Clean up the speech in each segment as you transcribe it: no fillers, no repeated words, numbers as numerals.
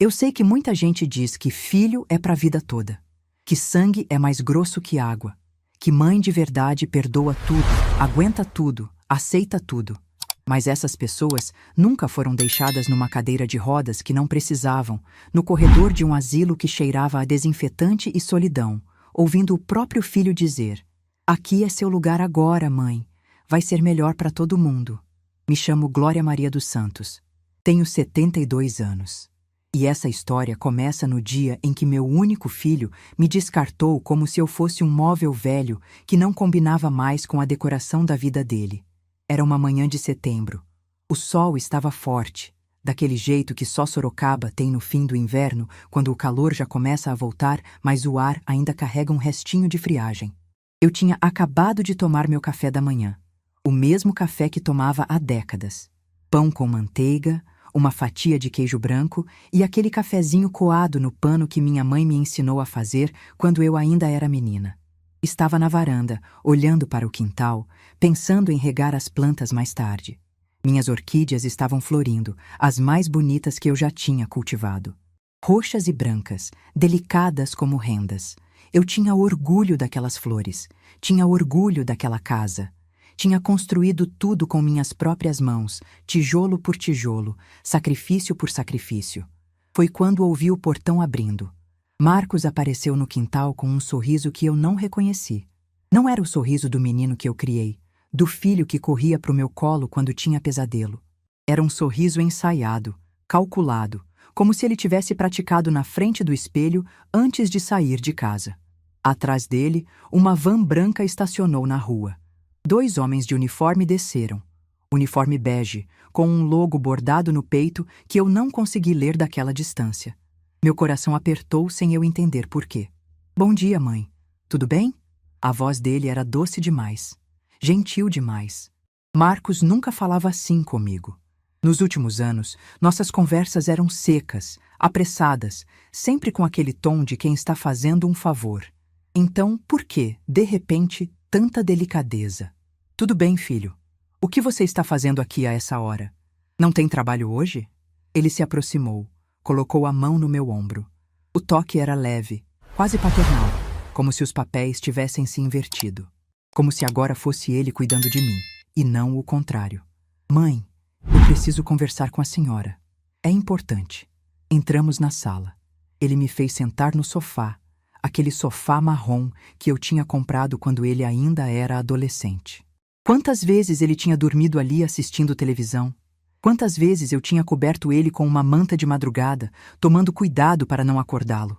Eu sei que muita gente diz que filho é para a vida toda, que sangue é mais grosso que água, que mãe de verdade perdoa tudo, aguenta tudo, aceita tudo. Mas essas pessoas nunca foram deixadas numa cadeira de rodas que não precisavam, no corredor de um asilo que cheirava a desinfetante e solidão, ouvindo o próprio filho dizer: "Aqui é seu lugar agora, mãe. Vai ser melhor para todo mundo." Me chamo Glória Maria dos Santos. Tenho 72 anos. E essa história começa no dia em que meu único filho me descartou como se eu fosse um móvel velho que não combinava mais com a decoração da vida dele. Era uma manhã de setembro. O sol estava forte, daquele jeito que só Sorocaba tem no fim do inverno, quando o calor já começa a voltar, mas o ar ainda carrega um restinho de friagem. Eu tinha acabado de tomar meu café da manhã, o mesmo café que tomava há décadas. Pão com manteiga, uma fatia de queijo branco e aquele cafezinho coado no pano que minha mãe me ensinou a fazer quando eu ainda era menina. Estava na varanda, olhando para o quintal, pensando em regar as plantas mais tarde. Minhas orquídeas estavam florindo, as mais bonitas que eu já tinha cultivado. Roxas e brancas, delicadas como rendas. Eu tinha orgulho daquelas flores, tinha orgulho daquela casa. Tinha construído tudo com minhas próprias mãos, tijolo por tijolo, sacrifício por sacrifício. Foi quando ouvi o portão abrindo. Marcos apareceu no quintal com um sorriso que eu não reconheci. Não era o sorriso do menino que eu criei, do filho que corria para o meu colo quando tinha pesadelo. Era um sorriso ensaiado, calculado, como se ele tivesse praticado na frente do espelho antes de sair de casa. Atrás dele, uma van branca estacionou na rua. 2 homens de uniforme desceram. Uniforme bege, com um logo bordado no peito que eu não consegui ler daquela distância. Meu coração apertou sem eu entender por quê. "Bom dia, mãe. Tudo bem?" A voz dele era doce demais. Gentil demais. Marcos nunca falava assim comigo. Nos últimos anos, nossas conversas eram secas, apressadas, sempre com aquele tom de quem está fazendo um favor. Então, por que, de repente, tanta delicadeza? "Tudo bem, filho. O que você está fazendo aqui a essa hora? Não tem trabalho hoje?" Ele se aproximou, colocou a mão no meu ombro. O toque era leve, quase paternal, como se os papéis tivessem se invertido. Como se agora fosse ele cuidando de mim, e não o contrário. "Mãe, eu preciso conversar com a senhora. É importante." Entramos na sala. Ele me fez sentar no sofá, aquele sofá marrom que eu tinha comprado quando ele ainda era adolescente. Quantas vezes ele tinha dormido ali assistindo televisão? Quantas vezes eu tinha coberto ele com uma manta de madrugada, tomando cuidado para não acordá-lo?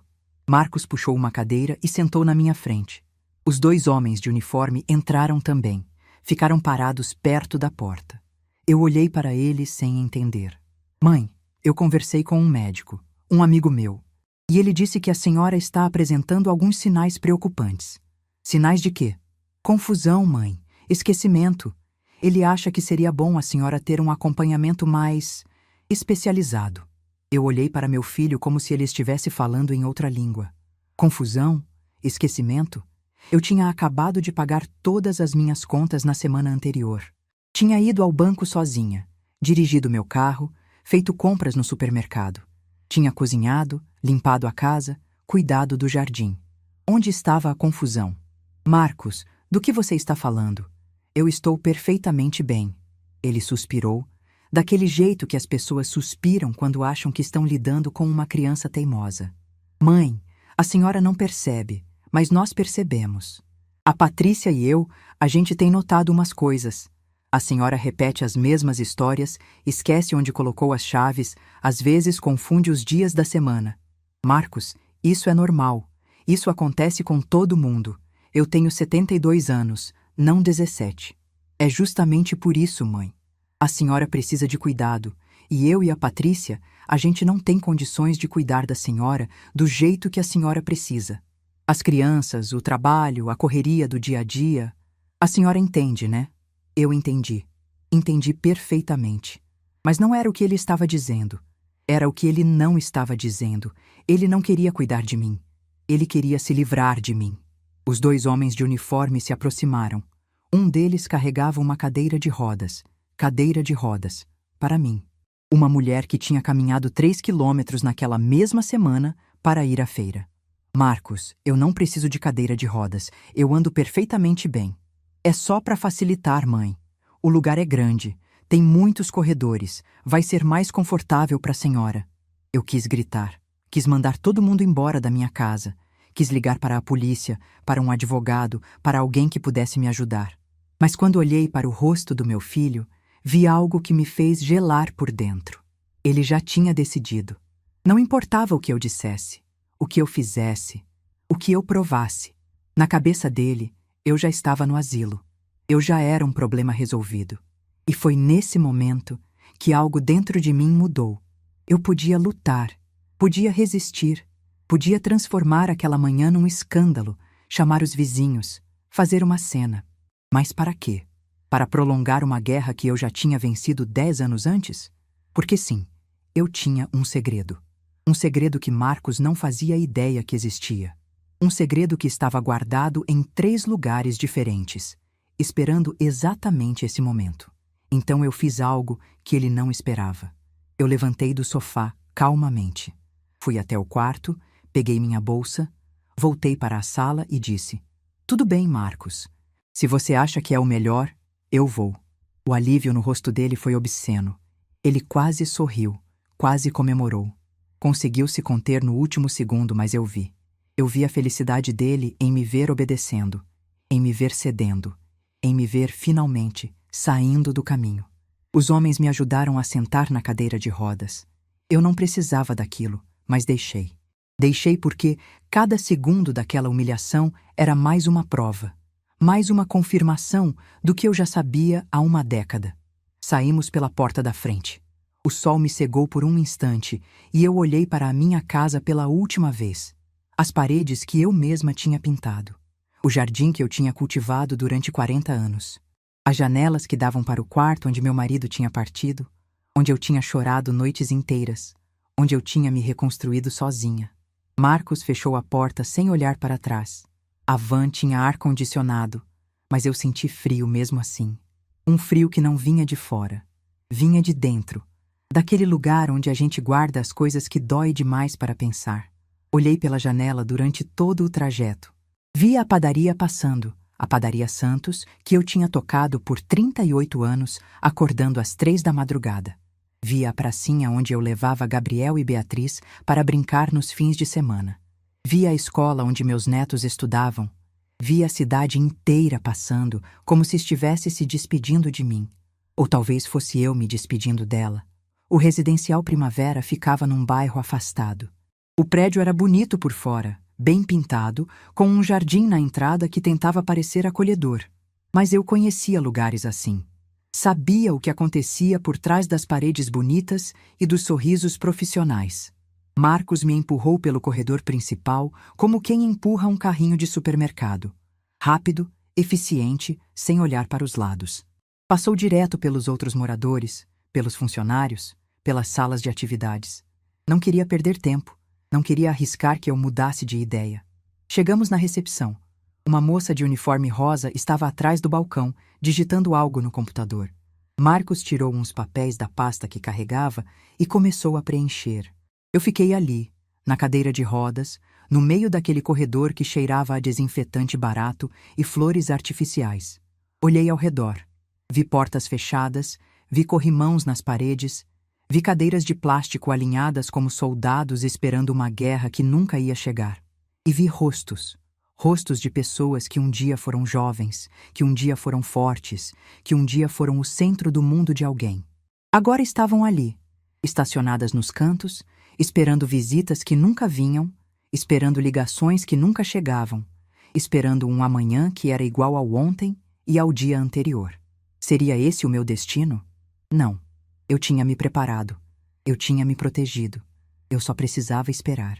Marcos puxou uma cadeira e sentou na minha frente. Os 2 homens de uniforme entraram também. Ficaram parados perto da porta. Eu olhei para eles sem entender. "Mãe, eu conversei com um médico, um amigo meu, e ele disse que a senhora está apresentando alguns sinais preocupantes." "Sinais de quê?" "Confusão, mãe. Esquecimento. Ele acha que seria bom a senhora ter um acompanhamento mais especializado." Eu olhei para meu filho como se ele estivesse falando em outra língua. Confusão? Esquecimento? Eu tinha acabado de pagar todas as minhas contas na semana anterior. Tinha ido ao banco sozinha, dirigido meu carro, feito compras no supermercado. Tinha cozinhado, limpado a casa, cuidado do jardim. Onde estava a confusão? "Marcos, do que você está falando?" "Eu estou perfeitamente bem." Ele suspirou, daquele jeito que as pessoas suspiram quando acham que estão lidando com uma criança teimosa. "Mãe, a senhora não percebe, mas nós percebemos. A Patrícia e eu, a gente tem notado umas coisas. A senhora repete as mesmas histórias, esquece onde colocou as chaves, às vezes confunde os dias da semana." "Marcos, isso é normal. Isso acontece com todo mundo. Eu tenho 72 anos, não 17. É justamente por isso, mãe. A senhora precisa de cuidado, e eu e a Patrícia, a gente não tem condições de cuidar da senhora do jeito que a senhora precisa. As crianças, o trabalho, a correria do dia a dia. A senhora entende, né?" Eu entendi. Entendi perfeitamente. Mas não era o que ele estava dizendo. Era o que ele não estava dizendo. Ele não queria cuidar de mim. Ele queria se livrar de mim. Os 2 homens de uniforme se aproximaram. Um deles carregava uma cadeira de rodas, para mim. Uma mulher que tinha caminhado 3 quilômetros naquela mesma semana para ir à feira. Marcos, eu não preciso de cadeira de rodas. Eu ando perfeitamente bem. É só para facilitar, mãe. O lugar é grande. Tem muitos corredores. Vai ser mais confortável para a senhora. Eu quis gritar. Quis mandar todo mundo embora da minha casa. Quis ligar para a polícia, para um advogado, para alguém que pudesse me ajudar. Mas quando olhei para o rosto do meu filho, vi algo que me fez gelar por dentro. Ele já tinha decidido. Não importava o que eu dissesse, o que eu fizesse, o que eu provasse. Na cabeça dele, eu já estava no asilo. Eu já era um problema resolvido. E foi nesse momento que algo dentro de mim mudou. Eu podia lutar, podia resistir, podia transformar aquela manhã num escândalo, chamar os vizinhos, fazer uma cena. Mas para quê? Para prolongar uma guerra que eu já tinha vencido 10 anos antes? Porque sim, eu tinha um segredo. Um segredo que Marcos não fazia ideia que existia. Um segredo que estava guardado em 3 lugares diferentes, esperando exatamente esse momento. Então eu fiz algo que ele não esperava. Eu levantei do sofá calmamente. Fui até o quarto, peguei minha bolsa, voltei para a sala e disse: "Tudo bem, Marcos. Se você acha que é o melhor, eu vou." O alívio no rosto dele foi obsceno. Ele quase sorriu, quase comemorou. Conseguiu se conter no último segundo, mas eu vi. Eu vi a felicidade dele em me ver obedecendo, em me ver cedendo, em me ver finalmente saindo do caminho. Os homens me ajudaram a sentar na cadeira de rodas. Eu não precisava daquilo, mas deixei. Deixei porque cada segundo daquela humilhação era mais uma prova, mais uma confirmação do que eu já sabia há uma década. Saímos pela porta da frente. O sol me cegou por um instante e eu olhei para a minha casa pela última vez. As paredes que eu mesma tinha pintado. O jardim que eu tinha cultivado durante 40 anos. As janelas que davam para o quarto onde meu marido tinha partido, onde eu tinha chorado noites inteiras, onde eu tinha me reconstruído sozinha. Marcos fechou a porta sem olhar para trás. A van tinha ar-condicionado, mas eu senti frio mesmo assim. Um frio que não vinha de fora, vinha de dentro, daquele lugar onde a gente guarda as coisas que dói demais para pensar. Olhei pela janela durante todo o trajeto. Vi a padaria passando, a Padaria Santos, que eu tinha tocado por 38 anos, acordando às 3 da madrugada. Vi a pracinha onde eu levava Gabriel e Beatriz para brincar nos fins de semana. Vi a escola onde meus netos estudavam. Vi a cidade inteira passando, como se estivesse se despedindo de mim. Ou talvez fosse eu me despedindo dela. O residencial Primavera ficava num bairro afastado. O prédio era bonito por fora, bem pintado, com um jardim na entrada que tentava parecer acolhedor. Mas eu conhecia lugares assim. Sabia o que acontecia por trás das paredes bonitas e dos sorrisos profissionais. Marcos me empurrou pelo corredor principal como quem empurra um carrinho de supermercado. Rápido, eficiente, sem olhar para os lados. Passou direto pelos outros moradores, pelos funcionários, pelas salas de atividades. Não queria perder tempo. Não queria arriscar que eu mudasse de ideia. Chegamos na recepção. Uma moça de uniforme rosa estava atrás do balcão, digitando algo no computador. Marcos tirou uns papéis da pasta que carregava e começou a preencher. Eu fiquei ali, na cadeira de rodas, no meio daquele corredor que cheirava a desinfetante barato e flores artificiais. Olhei ao redor. Vi portas fechadas, vi corrimãos nas paredes, vi cadeiras de plástico alinhadas como soldados esperando uma guerra que nunca ia chegar. E vi rostos. Rostos de pessoas que um dia foram jovens, que um dia foram fortes, que um dia foram o centro do mundo de alguém. Agora estavam ali, estacionadas nos cantos, esperando visitas que nunca vinham, esperando ligações que nunca chegavam, esperando um amanhã que era igual ao ontem e ao dia anterior. Seria esse o meu destino? Não. Eu tinha me preparado. Eu tinha me protegido. Eu só precisava esperar.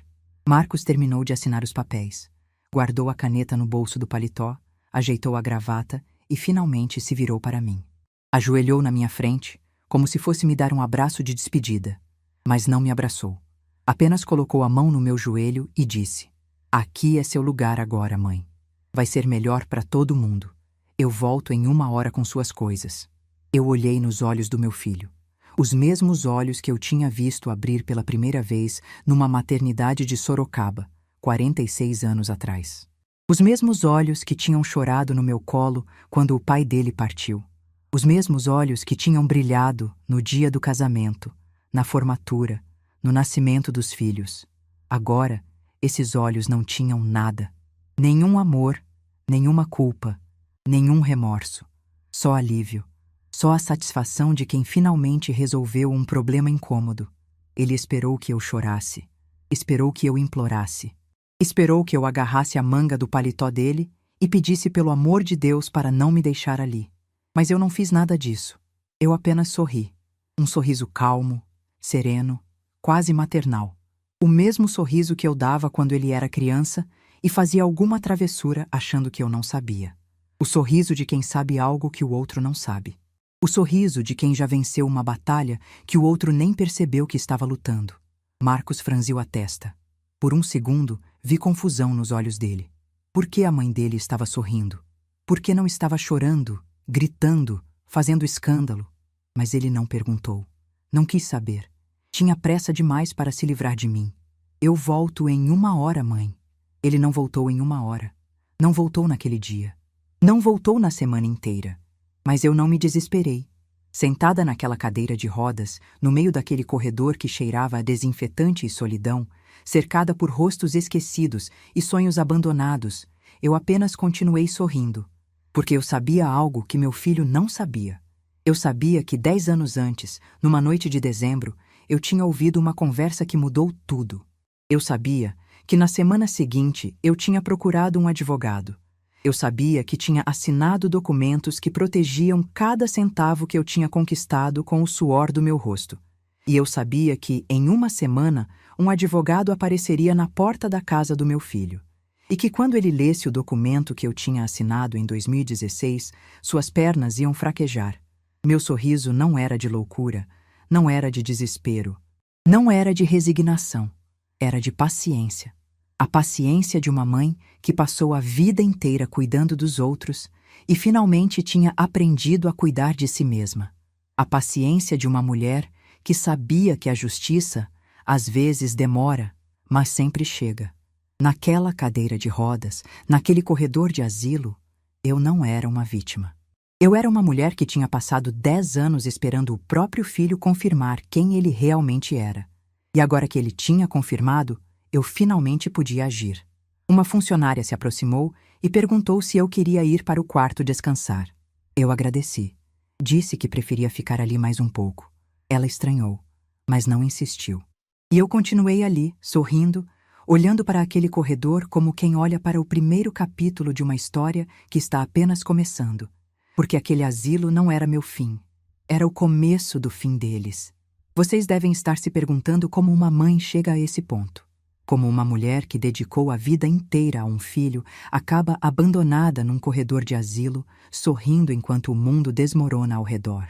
Marcos terminou de assinar os papéis. Guardou a caneta no bolso do paletó, ajeitou a gravata e finalmente se virou para mim. Ajoelhou na minha frente, como se fosse me dar um abraço de despedida. Mas não me abraçou. Apenas colocou a mão no meu joelho e disse: "Aqui é seu lugar agora, mãe. Vai ser melhor para todo mundo. Eu volto em 1 hora com suas coisas." Eu olhei nos olhos do meu filho. Os mesmos olhos que eu tinha visto abrir pela primeira vez numa maternidade de Sorocaba, 46 anos atrás. Os mesmos olhos que tinham chorado no meu colo quando o pai dele partiu. Os mesmos olhos que tinham brilhado no dia do casamento, na formatura, no nascimento dos filhos. Agora, esses olhos não tinham nada. Nenhum amor, nenhuma culpa, nenhum remorso. Só alívio. Só a satisfação de quem finalmente resolveu um problema incômodo. Ele esperou que eu chorasse. Esperou que eu implorasse. Esperou que eu agarrasse a manga do paletó dele e pedisse pelo amor de Deus para não me deixar ali. Mas eu não fiz nada disso. Eu apenas sorri. Um sorriso calmo, sereno, quase maternal. O mesmo sorriso que eu dava quando ele era criança e fazia alguma travessura achando que eu não sabia. O sorriso de quem sabe algo que o outro não sabe. O sorriso de quem já venceu uma batalha que o outro nem percebeu que estava lutando. Marcos franziu a testa. Por um segundo, vi confusão nos olhos dele. Por que a mãe dele estava sorrindo? Por que não estava chorando, gritando, fazendo escândalo? Mas ele não perguntou. Não quis saber. Tinha pressa demais para se livrar de mim. Eu volto em 1 hora, mãe. Ele não voltou em 1 hora. Não voltou naquele dia. Não voltou na semana inteira. Mas eu não me desesperei. Sentada naquela cadeira de rodas, no meio daquele corredor que cheirava a desinfetante e solidão, cercada por rostos esquecidos e sonhos abandonados, eu apenas continuei sorrindo. Porque eu sabia algo que meu filho não sabia. Eu sabia que 10 anos antes, numa noite de dezembro, eu tinha ouvido uma conversa que mudou tudo. Eu sabia que na semana seguinte eu tinha procurado um advogado. Eu sabia que tinha assinado documentos que protegiam cada centavo que eu tinha conquistado com o suor do meu rosto. E eu sabia que, em 1 semana, um advogado apareceria na porta da casa do meu filho. E que quando ele lesse o documento que eu tinha assinado em 2016, suas pernas iam fraquejar. Meu sorriso não era de loucura, não era de desespero, não era de resignação, era de paciência. A paciência de uma mãe que passou a vida inteira cuidando dos outros e finalmente tinha aprendido a cuidar de si mesma. A paciência de uma mulher que sabia que a justiça, às vezes, demora, mas sempre chega. Naquela cadeira de rodas, naquele corredor de asilo, eu não era uma vítima. Eu era uma mulher que tinha passado 10 anos esperando o próprio filho confirmar quem ele realmente era. E agora que ele tinha confirmado, eu finalmente podia agir. Uma funcionária se aproximou e perguntou se eu queria ir para o quarto descansar. Eu agradeci. Disse que preferia ficar ali mais um pouco. Ela estranhou, mas não insistiu. E eu continuei ali, sorrindo, olhando para aquele corredor como quem olha para o primeiro capítulo de uma história que está apenas começando. Porque aquele asilo não era meu fim. Era o começo do fim deles. Vocês devem estar se perguntando como uma mãe chega a esse ponto. Como uma mulher que dedicou a vida inteira a um filho acaba abandonada num corredor de asilo, sorrindo enquanto o mundo desmorona ao redor.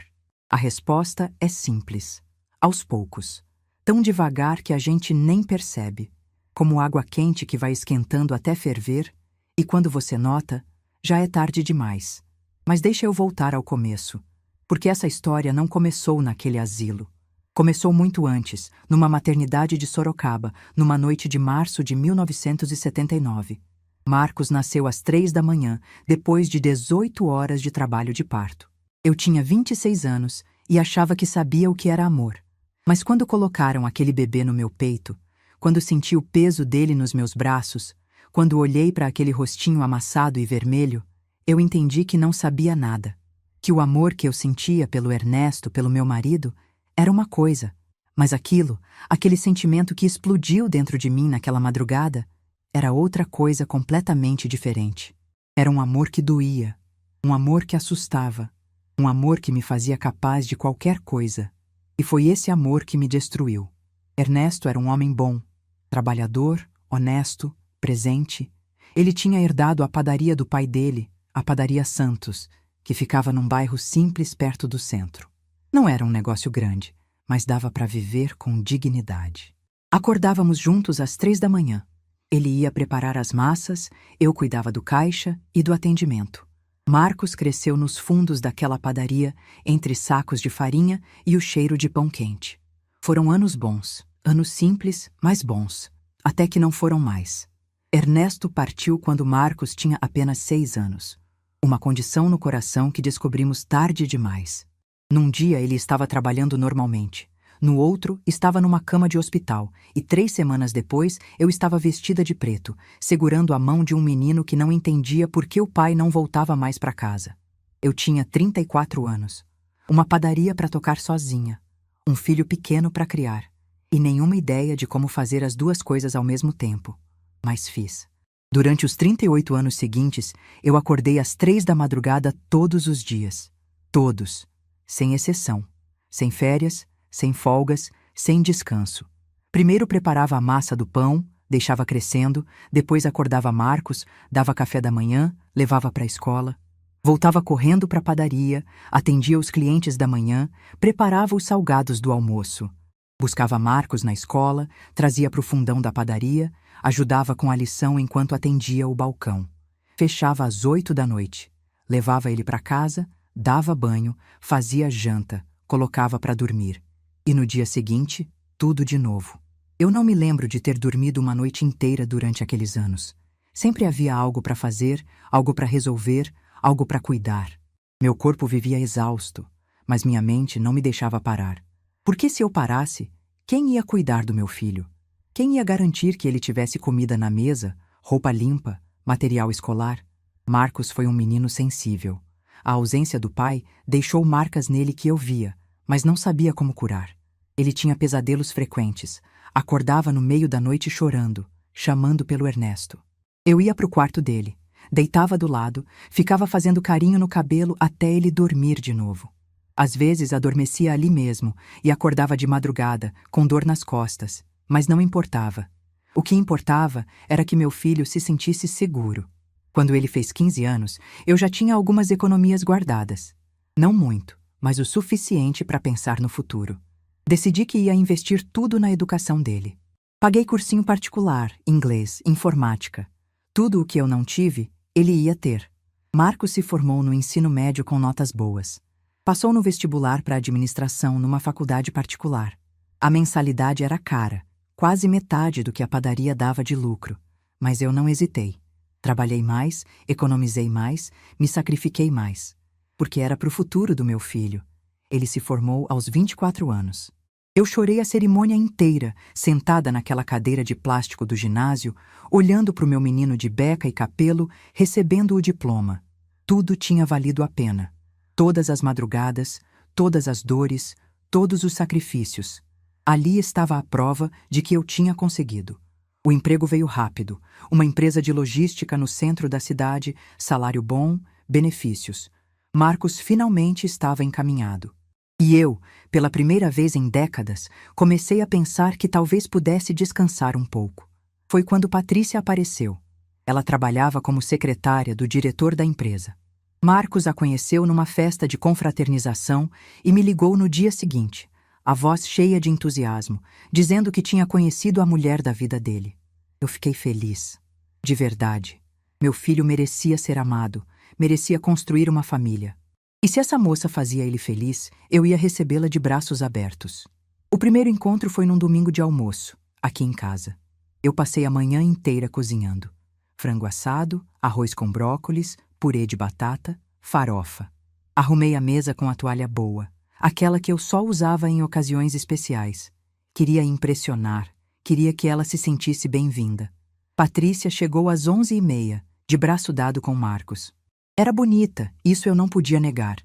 A resposta é simples. Aos poucos. Tão devagar que a gente nem percebe. Como água quente que vai esquentando até ferver, e quando você nota, já é tarde demais. Mas deixa eu voltar ao começo. Porque essa história não começou naquele asilo. Começou muito antes, numa maternidade de Sorocaba, numa noite de março de 1979. Marcos nasceu às 3 da manhã, depois de 18 horas de trabalho de parto. Eu tinha 26 anos e achava que sabia o que era amor. Mas quando colocaram aquele bebê no meu peito, quando senti o peso dele nos meus braços, quando olhei para aquele rostinho amassado e vermelho, eu entendi que não sabia nada. Que o amor que eu sentia pelo Ernesto, pelo meu marido, era uma coisa, mas aquele sentimento que explodiu dentro de mim naquela madrugada, era outra coisa completamente diferente. Era um amor que doía, um amor que assustava, um amor que me fazia capaz de qualquer coisa. E foi esse amor que me destruiu. Ernesto era um homem bom, trabalhador, honesto, presente. Ele tinha herdado a padaria do pai dele, a Padaria Santos, que ficava num bairro simples perto do centro. Não era um negócio grande, mas dava para viver com dignidade. Acordávamos juntos às 3 da manhã. Ele ia preparar as massas, eu cuidava do caixa e do atendimento. Marcos cresceu nos fundos daquela padaria, entre sacos de farinha e o cheiro de pão quente. Foram anos bons, anos simples, mas bons, até que não foram mais. Ernesto partiu quando Marcos tinha apenas 6 anos. Uma condição no coração que descobrimos tarde demais. Num dia ele estava trabalhando normalmente. No outro, estava numa cama de hospital, e 3 semanas depois eu estava vestida de preto, segurando a mão de um menino que não entendia por que o pai não voltava mais para casa. Eu tinha 34 anos, uma padaria para tocar sozinha, um filho pequeno para criar, e nenhuma ideia de como fazer as duas coisas ao mesmo tempo. Mas fiz. Durante os 38 anos seguintes, eu acordei às 3 da madrugada todos os dias. Todos, sem exceção, sem férias, sem folgas, sem descanso. Primeiro preparava a massa do pão, deixava crescendo, depois acordava Marcos, dava café da manhã, levava para a escola. Voltava correndo para a padaria, atendia os clientes da manhã, preparava os salgados do almoço. Buscava Marcos na escola, trazia para o fundão da padaria, ajudava com a lição enquanto atendia o balcão. Fechava às 8 da noite. Levava ele para casa, dava banho, fazia janta, colocava para dormir. E no dia seguinte, tudo de novo. Eu não me lembro de ter dormido uma noite inteira durante aqueles anos. Sempre havia algo para fazer, algo para resolver, algo para cuidar. Meu corpo vivia exausto, mas minha mente não me deixava parar. Porque se eu parasse, quem ia cuidar do meu filho? Quem ia garantir que ele tivesse comida na mesa, roupa limpa, material escolar? Marcos foi um menino sensível. A ausência do pai deixou marcas nele que eu via, mas não sabia como curar. Ele tinha pesadelos frequentes, acordava no meio da noite chorando, chamando pelo Ernesto. Eu ia para o quarto dele, deitava do lado, ficava fazendo carinho no cabelo até ele dormir de novo. Às vezes adormecia ali mesmo e acordava de madrugada, com dor nas costas, mas não importava. O que importava era que meu filho se sentisse seguro. Quando ele fez 15 anos, eu já tinha algumas economias guardadas. Não muito, mas o suficiente para pensar no futuro. Decidi que ia investir tudo na educação dele. Paguei cursinho particular, inglês, informática. Tudo o que eu não tive, ele ia ter. Marcos se formou no ensino médio com notas boas. Passou no vestibular para administração numa faculdade particular. A mensalidade era cara, quase metade do que a padaria dava de lucro. Mas eu não hesitei. Trabalhei mais, economizei mais, me sacrifiquei mais. Porque era para o futuro do meu filho. Ele se formou aos 24 anos. Eu chorei a cerimônia inteira, sentada naquela cadeira de plástico do ginásio, olhando para o meu menino de beca e capelo, recebendo o diploma. Tudo tinha valido a pena. Todas as madrugadas, todas as dores, todos os sacrifícios. Ali estava a prova de que eu tinha conseguido. O emprego veio rápido, uma empresa de logística no centro da cidade, salário bom, benefícios. Marcos finalmente estava encaminhado. E eu, pela primeira vez em décadas, comecei a pensar que talvez pudesse descansar um pouco. Foi quando Patrícia apareceu. Ela trabalhava como secretária do diretor da empresa. Marcos a conheceu numa festa de confraternização e me ligou no dia seguinte, a voz cheia de entusiasmo, dizendo que tinha conhecido a mulher da vida dele. Eu fiquei feliz. De verdade. Meu filho merecia ser amado, merecia construir uma família. E se essa moça fazia ele feliz, eu ia recebê-la de braços abertos. O primeiro encontro foi num domingo de almoço, aqui em casa. Eu passei a manhã inteira cozinhando. Frango assado, arroz com brócolis, purê de batata, farofa. Arrumei a mesa com a toalha boa, aquela que eu só usava em ocasiões especiais. Queria impressionar, queria que ela se sentisse bem-vinda. Patrícia chegou às 11h30, de braço dado com Marcos. Era bonita, isso eu não podia negar.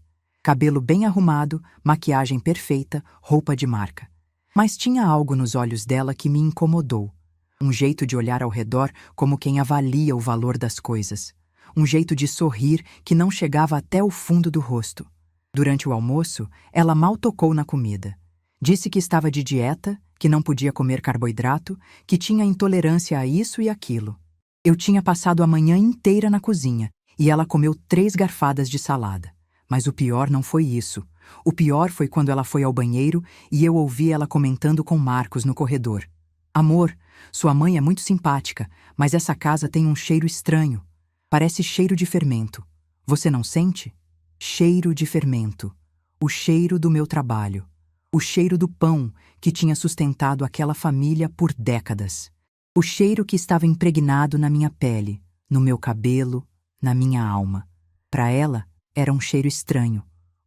Cabelo bem arrumado, maquiagem perfeita, roupa de marca. Mas tinha algo nos olhos dela que me incomodou. Um jeito de olhar ao redor como quem avalia o valor das coisas. Um jeito de sorrir que não chegava até o fundo do rosto. Durante o almoço, ela mal tocou na comida. Disse que estava de dieta, que não podia comer carboidrato, que tinha intolerância a isso e aquilo. Eu tinha passado a manhã inteira na cozinha e ela comeu 3 garfadas de salada. Mas o pior não foi isso. O pior foi quando ela foi ao banheiro e eu ouvi ela comentando com Marcos no corredor. Amor, sua mãe é muito simpática, mas essa casa tem um cheiro estranho. Parece cheiro de fermento. Você não sente? Cheiro de fermento. O cheiro do meu trabalho. O cheiro do pão que tinha sustentado aquela família por décadas. O cheiro que estava impregnado na minha pele, no meu cabelo, na minha alma. Para ela, era um cheiro estranho,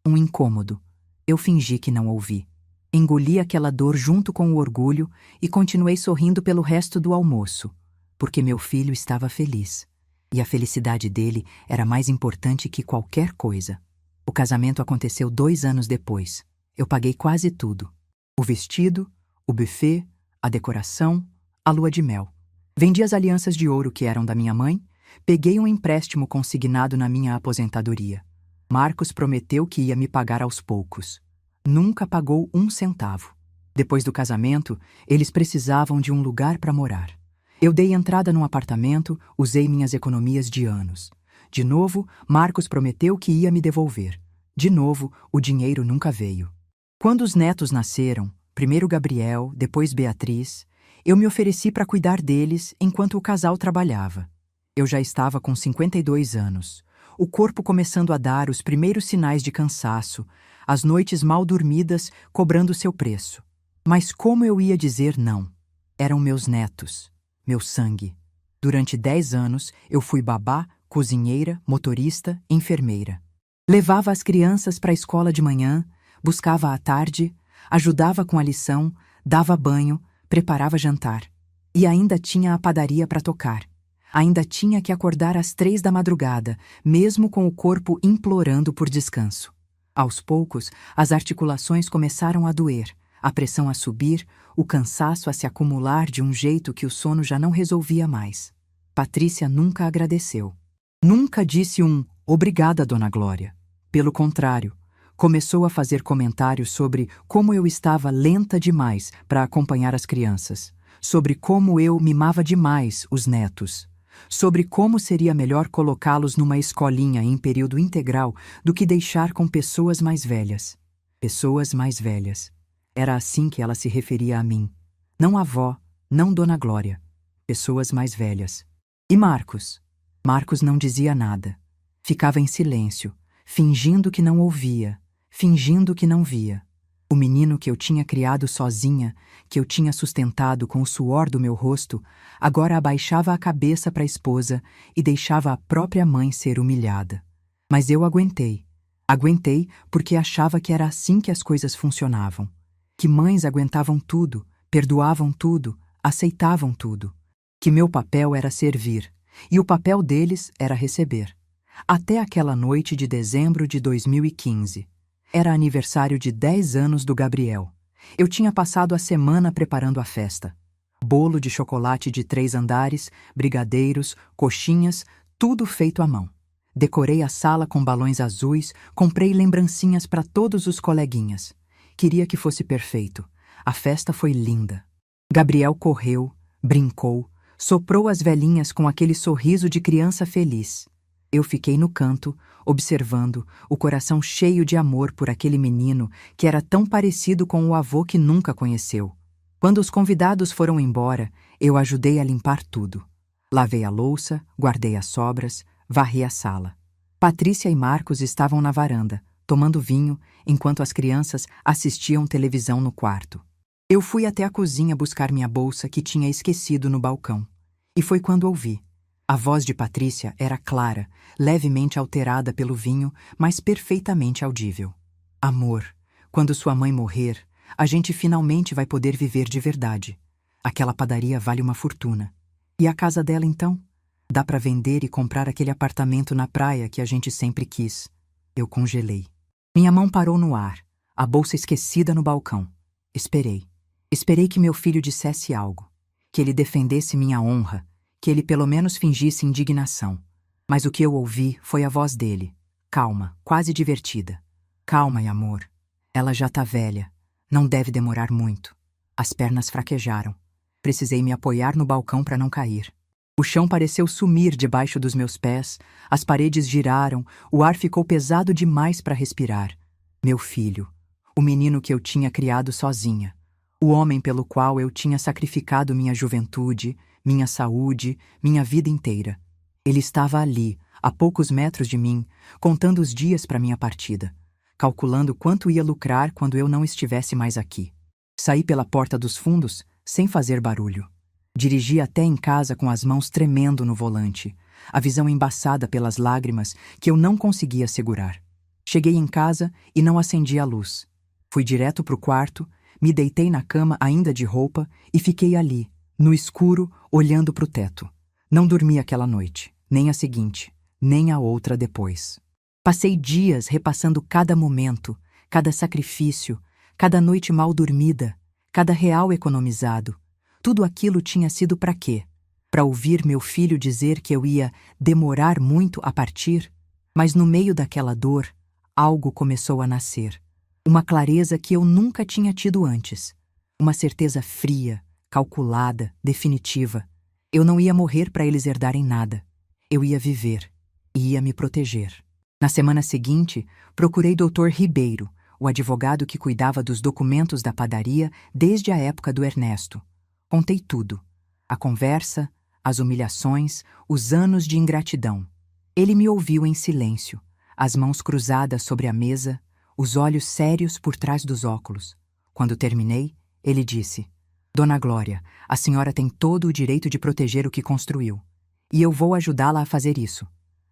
um incômodo. Eu fingi que não ouvi. Engoli aquela dor junto com o orgulho e continuei sorrindo pelo resto do almoço, porque meu filho estava feliz. E a felicidade dele era mais importante que qualquer coisa. O casamento aconteceu 2 anos depois. Eu paguei quase tudo. O vestido, o buffet, a decoração, a lua de mel. Vendi as alianças de ouro que eram da minha mãe, peguei um empréstimo consignado na minha aposentadoria. Marcos prometeu que ia me pagar aos poucos. Nunca pagou 1 centavo. Depois do casamento, eles precisavam de um lugar para morar. Eu dei entrada num apartamento, usei minhas economias de anos. De novo, Marcos prometeu que ia me devolver. De novo, o dinheiro nunca veio. Quando os netos nasceram, primeiro Gabriel, depois Beatriz, eu me ofereci para cuidar deles enquanto o casal trabalhava. Eu já estava com 52 anos, o corpo começando a dar os primeiros sinais de cansaço, as noites mal dormidas cobrando seu preço. Mas como eu ia dizer não? Eram meus netos, meu sangue. Durante 10 anos, eu fui babá, cozinheira, motorista, enfermeira. Levava as crianças para a escola de manhã, buscava à tarde, ajudava com a lição, dava banho, preparava jantar. E ainda tinha a padaria para tocar. Ainda tinha que acordar às 3 da madrugada, mesmo com o corpo implorando por descanso. Aos poucos, as articulações começaram a doer, a pressão a subir, o cansaço a se acumular de um jeito que o sono já não resolvia mais. Patrícia nunca agradeceu. Nunca disse um "obrigada, Dona Glória". Pelo contrário, começou a fazer comentários sobre como eu estava lenta demais para acompanhar as crianças, sobre como eu mimava demais os netos, sobre como seria melhor colocá-los numa escolinha em período integral do que deixar com pessoas mais velhas. Pessoas mais velhas. Era assim que ela se referia a mim. Não avó, não Dona Glória. Pessoas mais velhas. E Marcos? Marcos não dizia nada. Ficava em silêncio, fingindo que não ouvia, fingindo que não via. O menino que eu tinha criado sozinha, que eu tinha sustentado com o suor do meu rosto, agora abaixava a cabeça para a esposa e deixava a própria mãe ser humilhada. Mas eu aguentei. Aguentei porque achava que era assim que as coisas funcionavam. Que mães aguentavam tudo, perdoavam tudo, aceitavam tudo. Que meu papel era servir, e o papel deles era receber. Até aquela noite de dezembro de 2015. Era aniversário de 10 anos do Gabriel. Eu tinha passado a semana preparando a festa. Bolo de chocolate de 3 andares, brigadeiros, coxinhas, tudo feito à mão. Decorei a sala com balões azuis, comprei lembrancinhas para todos os coleguinhas. Queria que fosse perfeito. A festa foi linda. Gabriel correu, brincou, soprou as velhinhas com aquele sorriso de criança feliz. Eu fiquei no canto, observando, o coração cheio de amor por aquele menino que era tão parecido com o avô que nunca conheceu. Quando os convidados foram embora, eu ajudei a limpar tudo. Lavei a louça, guardei as sobras, varri a sala. Patrícia e Marcos estavam na varanda, tomando vinho, enquanto as crianças assistiam televisão no quarto. Eu fui até a cozinha buscar minha bolsa que tinha esquecido no balcão. E foi quando ouvi. A voz de Patrícia era clara, levemente alterada pelo vinho, mas perfeitamente audível. Amor, quando sua mãe morrer, a gente finalmente vai poder viver de verdade. Aquela padaria vale uma fortuna. E a casa dela, então? Dá para vender e comprar aquele apartamento na praia que a gente sempre quis. Eu congelei. Minha mão parou no ar, a bolsa esquecida no balcão. Esperei. Esperei que meu filho dissesse algo, que ele defendesse minha honra, que ele pelo menos fingisse indignação. Mas o que eu ouvi foi a voz dele, calma, quase divertida. Calma, amor. Ela já tá velha. Não deve demorar muito. As pernas fraquejaram. Precisei me apoiar no balcão para não cair. O chão pareceu sumir debaixo dos meus pés, as paredes giraram, o ar ficou pesado demais para respirar. Meu filho, o menino que eu tinha criado sozinha, o homem pelo qual eu tinha sacrificado minha juventude, minha saúde, minha vida inteira. Ele estava ali, a poucos metros de mim, contando os dias para minha partida, calculando quanto ia lucrar quando eu não estivesse mais aqui. Saí pela porta dos fundos, sem fazer barulho. Dirigi até em casa com as mãos tremendo no volante, a visão embaçada pelas lágrimas que eu não conseguia segurar. Cheguei em casa e não acendi a luz. Fui direto para o quarto, me deitei na cama ainda de roupa e fiquei ali, no escuro, olhando para o teto. Não dormi aquela noite, nem a seguinte, nem a outra depois. Passei dias repassando cada momento, cada sacrifício, cada noite mal dormida, cada real economizado. Tudo aquilo tinha sido para quê? Para ouvir meu filho dizer que eu ia demorar muito a partir? Mas no meio daquela dor, algo começou a nascer. Uma clareza que eu nunca tinha tido antes. Uma certeza fria, calculada, definitiva. Eu não ia morrer para eles herdarem nada. Eu ia viver e ia me proteger. Na semana seguinte, procurei Dr. Ribeiro, o advogado que cuidava dos documentos da padaria desde a época do Ernesto. Contei tudo. A conversa, as humilhações, os anos de ingratidão. Ele me ouviu em silêncio, as mãos cruzadas sobre a mesa, os olhos sérios por trás dos óculos. Quando terminei, ele disse: Dona Glória, a senhora tem todo o direito de proteger o que construiu. E eu vou ajudá-la a fazer isso.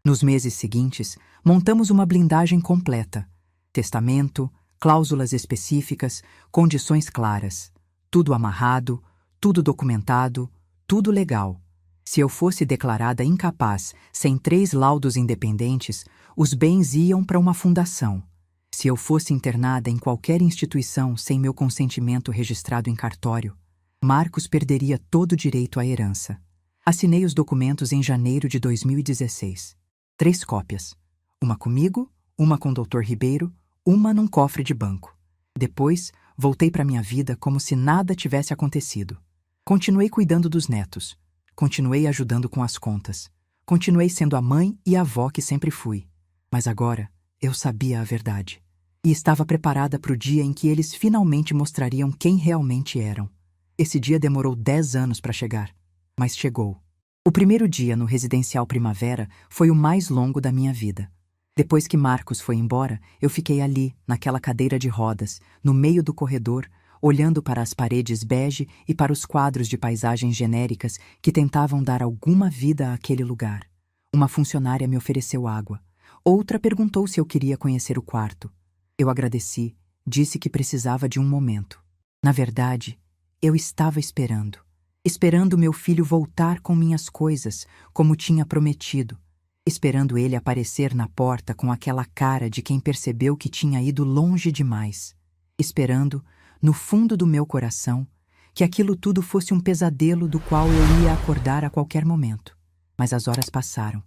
Nos meses seguintes, montamos uma blindagem completa. Testamento, cláusulas específicas, condições claras. Tudo amarrado, tudo documentado, tudo legal. Se eu fosse declarada incapaz, sem 3 laudos independentes, os bens iam para uma fundação. Se eu fosse internada em qualquer instituição sem meu consentimento registrado em cartório, Marcos perderia todo o direito à herança. Assinei os documentos em janeiro de 2016. 3 cópias. Uma comigo, uma com o Dr. Ribeiro, uma num cofre de banco. Depois, voltei para minha vida como se nada tivesse acontecido. Continuei cuidando dos netos. Continuei ajudando com as contas. Continuei sendo a mãe e a avó que sempre fui. Mas agora, eu sabia a verdade. E estava preparada para o dia em que eles finalmente mostrariam quem realmente eram. Esse dia demorou 10 anos para chegar. Mas chegou. O primeiro dia no Residencial Primavera foi o mais longo da minha vida. Depois que Marcos foi embora, eu fiquei ali, naquela cadeira de rodas, no meio do corredor, olhando para as paredes bege e para os quadros de paisagens genéricas que tentavam dar alguma vida àquele lugar. Uma funcionária me ofereceu água. Outra perguntou se eu queria conhecer o quarto. Eu agradeci, disse que precisava de um momento. Na verdade, eu estava esperando. Esperando meu filho voltar com minhas coisas, como tinha prometido. Esperando ele aparecer na porta com aquela cara de quem percebeu que tinha ido longe demais. Esperando, no fundo do meu coração, que aquilo tudo fosse um pesadelo do qual eu ia acordar a qualquer momento. Mas as horas passaram.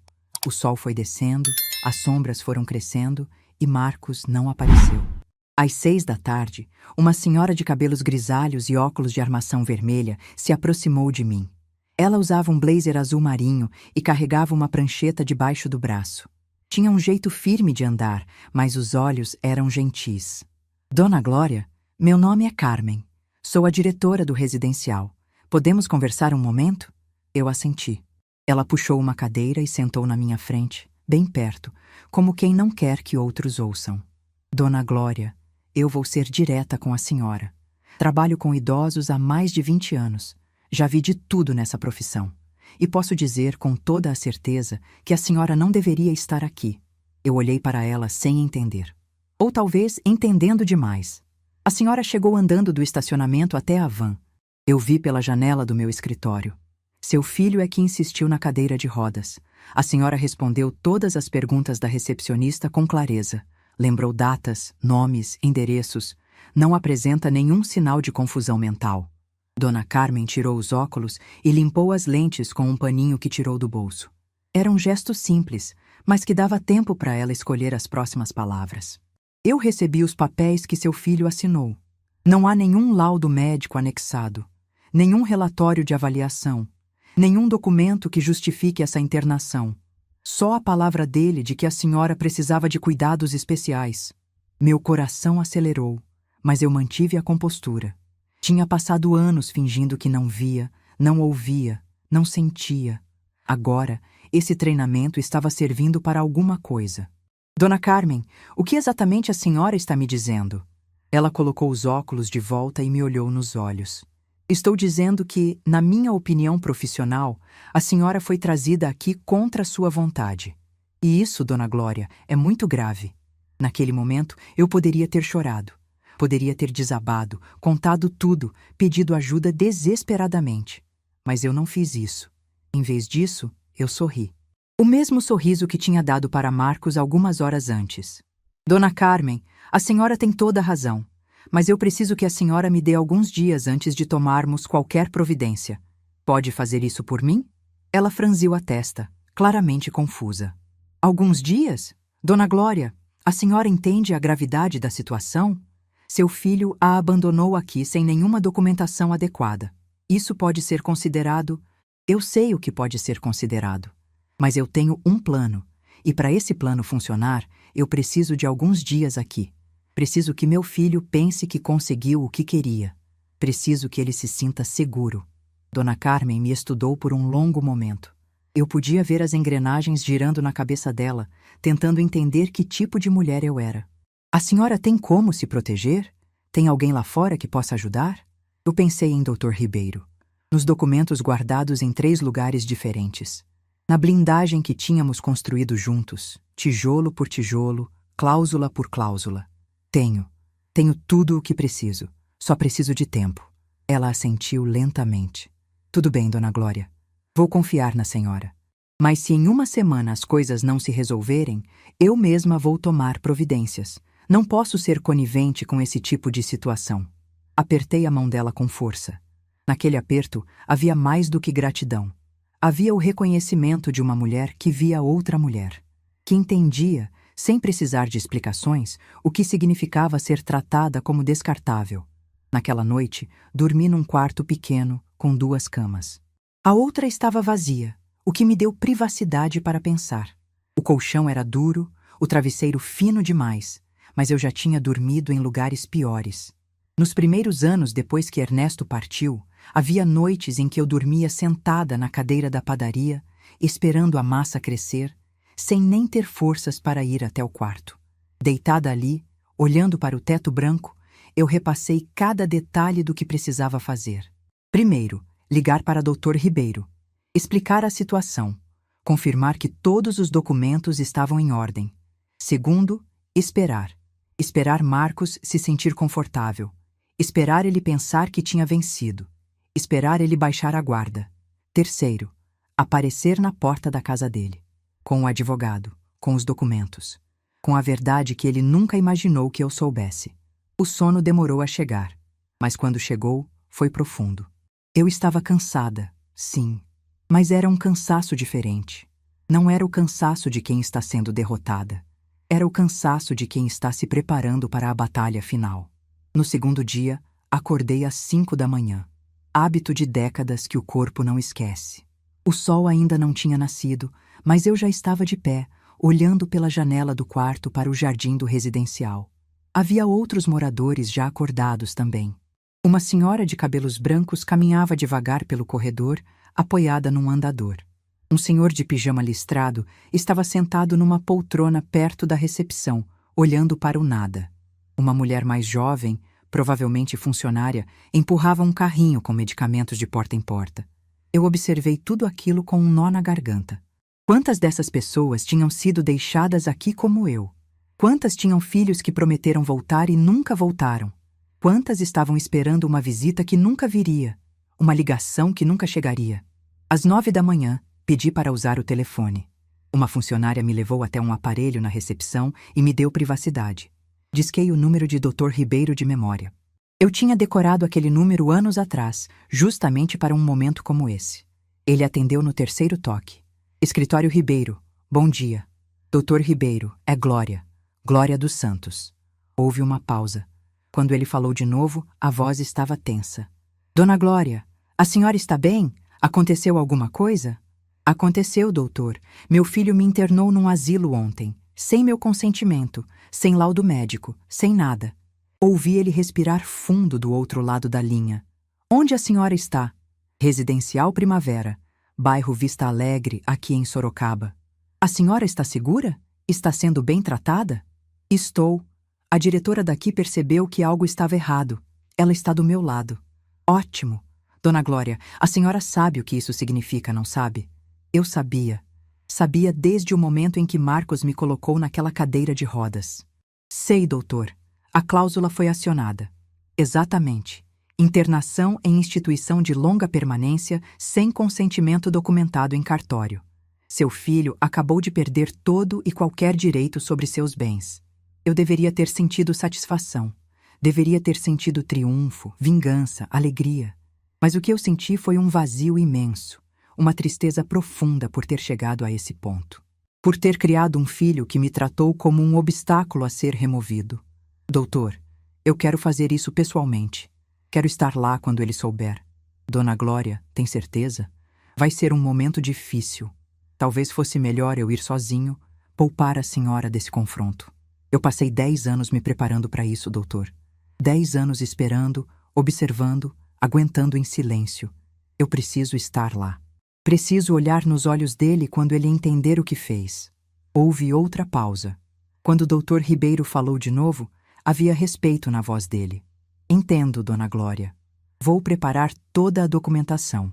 O sol foi descendo, as sombras foram crescendo e Marcos não apareceu. Às 6 da tarde, uma senhora de cabelos grisalhos e óculos de armação vermelha se aproximou de mim. Ela usava um blazer azul marinho e carregava uma prancheta debaixo do braço. Tinha um jeito firme de andar, mas os olhos eram gentis. Dona Glória, meu nome é Carmen. Sou a diretora do residencial. Podemos conversar um momento? Eu assenti. Ela puxou uma cadeira e sentou na minha frente, bem perto, como quem não quer que outros ouçam. Dona Glória, eu vou ser direta com a senhora. Trabalho com idosos há mais de 20 anos. Já vi de tudo nessa profissão. E posso dizer com toda a certeza que a senhora não deveria estar aqui. Eu olhei para ela sem entender. Ou talvez entendendo demais. A senhora chegou andando do estacionamento até a van. Eu vi pela janela do meu escritório. Seu filho é que insistiu na cadeira de rodas. A senhora respondeu todas as perguntas da recepcionista com clareza. Lembrou datas, nomes, endereços. Não apresenta nenhum sinal de confusão mental. Dona Carmen tirou os óculos e limpou as lentes com um paninho que tirou do bolso. Era um gesto simples, mas que dava tempo para ela escolher as próximas palavras. Eu recebi os papéis que seu filho assinou. Não há nenhum laudo médico anexado, nenhum relatório de avaliação, nenhum documento que justifique essa internação. Só a palavra dele de que a senhora precisava de cuidados especiais. Meu coração acelerou, mas eu mantive a compostura. Tinha passado anos fingindo que não via, não ouvia, não sentia. Agora, Esse treinamento estava servindo para alguma coisa. Dona Carmen, o que exatamente a senhora está me dizendo? Ela colocou os óculos de volta e me olhou nos olhos. Estou dizendo que, na minha opinião profissional, a senhora foi trazida aqui contra sua vontade. E isso, Dona Glória, é muito grave. Naquele momento, eu poderia ter chorado. Poderia ter desabado, contado tudo, pedido ajuda desesperadamente. Mas eu não fiz isso. Em vez disso, eu sorri. O mesmo sorriso que tinha dado para Marcos algumas horas antes. Dona Carmen, a senhora tem toda a razão, mas eu preciso que a senhora me dê alguns dias antes de tomarmos qualquer providência. Pode fazer isso por mim? Ela franziu a testa, claramente confusa. Alguns dias? Dona Glória, a senhora entende a gravidade da situação? Seu filho a abandonou aqui sem nenhuma documentação adequada. Isso pode ser considerado... Eu sei o que pode ser considerado. Mas eu tenho um plano, e para esse plano funcionar, eu preciso de alguns dias aqui. Preciso que meu filho pense que conseguiu o que queria. Preciso que ele se sinta seguro. Dona Carmen me estudou por um longo momento. Eu podia ver as engrenagens girando na cabeça dela, tentando entender que tipo de mulher eu era. A senhora tem como se proteger? Tem alguém lá fora que possa ajudar? Eu pensei em Dr. Ribeiro, nos documentos guardados em 3 lugares diferentes. Na blindagem que tínhamos construído juntos, tijolo por tijolo, cláusula por cláusula. Tenho tudo o que preciso. Só preciso de tempo. Ela assentiu lentamente. Tudo bem, Dona Glória. Vou confiar na senhora. Mas se em uma semana as coisas não se resolverem, eu mesma vou tomar providências. Não posso ser conivente com esse tipo de situação. Apertei a mão dela com força. Naquele aperto havia mais do que gratidão. Havia o reconhecimento de uma mulher que via outra mulher, que entendia, sem precisar de explicações, o que significava ser tratada como descartável. Naquela noite, dormi num quarto pequeno, com 2 camas. A outra estava vazia, o que me deu privacidade para pensar. O colchão era duro, o travesseiro fino demais, mas eu já tinha dormido em lugares piores. Nos primeiros anos depois que Ernesto partiu, havia noites em que eu dormia sentada na cadeira da padaria, esperando a massa crescer, sem nem ter forças para ir até o quarto. Deitada ali, olhando para o teto branco, eu repassei cada detalhe do que precisava fazer. Primeiro, ligar para Dr. Ribeiro, explicar a situação, confirmar que todos os documentos estavam em ordem. Segundo, esperar. Esperar Marcos se sentir confortável. Esperar ele pensar que tinha vencido. Esperar ele baixar a guarda. Terceiro, aparecer na porta da casa dele, com o advogado, com os documentos, com a verdade que ele nunca imaginou que eu soubesse. O sono demorou a chegar, mas quando chegou, foi profundo. Eu estava cansada, sim, mas era um cansaço diferente. Não era o cansaço de quem está sendo derrotada. Era o cansaço de quem está se preparando para a batalha final. No segundo dia, acordei às 5 da manhã. Hábito de décadas que o corpo não esquece. O sol ainda não tinha nascido, mas eu já estava de pé, olhando pela janela do quarto para o jardim do residencial. Havia outros moradores já acordados também. Uma senhora de cabelos brancos caminhava devagar pelo corredor, apoiada num andador. Um senhor de pijama listrado estava sentado numa poltrona perto da recepção, olhando para o nada. Uma mulher mais jovem, provavelmente funcionária, empurrava um carrinho com medicamentos de porta em porta. Eu observei tudo aquilo com um nó na garganta. Quantas dessas pessoas tinham sido deixadas aqui como eu? Quantas tinham filhos que prometeram voltar e nunca voltaram? Quantas estavam esperando uma visita que nunca viria? Uma ligação que nunca chegaria? Às 9 da manhã, pedi para usar o telefone. Uma funcionária me levou até um aparelho na recepção e me deu privacidade. Disquei o número de Dr. Ribeiro de memória. Eu tinha decorado aquele número anos atrás, justamente para um momento como esse. Ele atendeu no 3º toque. Escritório Ribeiro, bom dia. Dr. Ribeiro, é Glória. Glória dos Santos. Houve uma pausa. Quando ele falou de novo, a voz estava tensa. Dona Glória, a senhora está bem? Aconteceu alguma coisa? Aconteceu, doutor. Meu filho me internou num asilo ontem, sem meu consentimento, sem laudo médico, sem nada. Ouvi ele respirar fundo do outro lado da linha. Onde a senhora está? Residencial Primavera. bairro Vista Alegre, aqui em Sorocaba. A senhora está segura? Está sendo bem tratada? Estou. A diretora daqui percebeu que algo estava errado. Ela está do meu lado. Ótimo. Dona Glória, a senhora sabe o que isso significa, não sabe? Eu sabia. Sabia desde o momento em que Marcos me colocou naquela cadeira de rodas. Sei, doutor. A cláusula foi acionada. Exatamente. Internação em instituição de longa permanência sem consentimento documentado em cartório. Seu filho acabou de perder todo e qualquer direito sobre seus bens. Eu deveria ter sentido satisfação. Deveria ter sentido triunfo, vingança, alegria. Mas o que eu senti foi um vazio imenso, uma tristeza profunda por ter chegado a esse ponto. Por ter criado um filho que me tratou como um obstáculo a ser removido. Doutor, eu quero fazer isso pessoalmente. Quero estar lá quando ele souber. Dona Glória, tem certeza? Vai ser um momento difícil. Talvez fosse melhor eu ir sozinho, poupar a senhora desse confronto. Eu passei 10 anos me preparando para isso, doutor. 10 anos esperando, observando, aguentando em silêncio. Eu preciso estar lá. Preciso olhar nos olhos dele quando ele entender o que fez. Houve outra pausa. Quando o doutor Ribeiro falou de novo, havia respeito na voz dele. Entendo, Dona Glória. Vou preparar toda a documentação.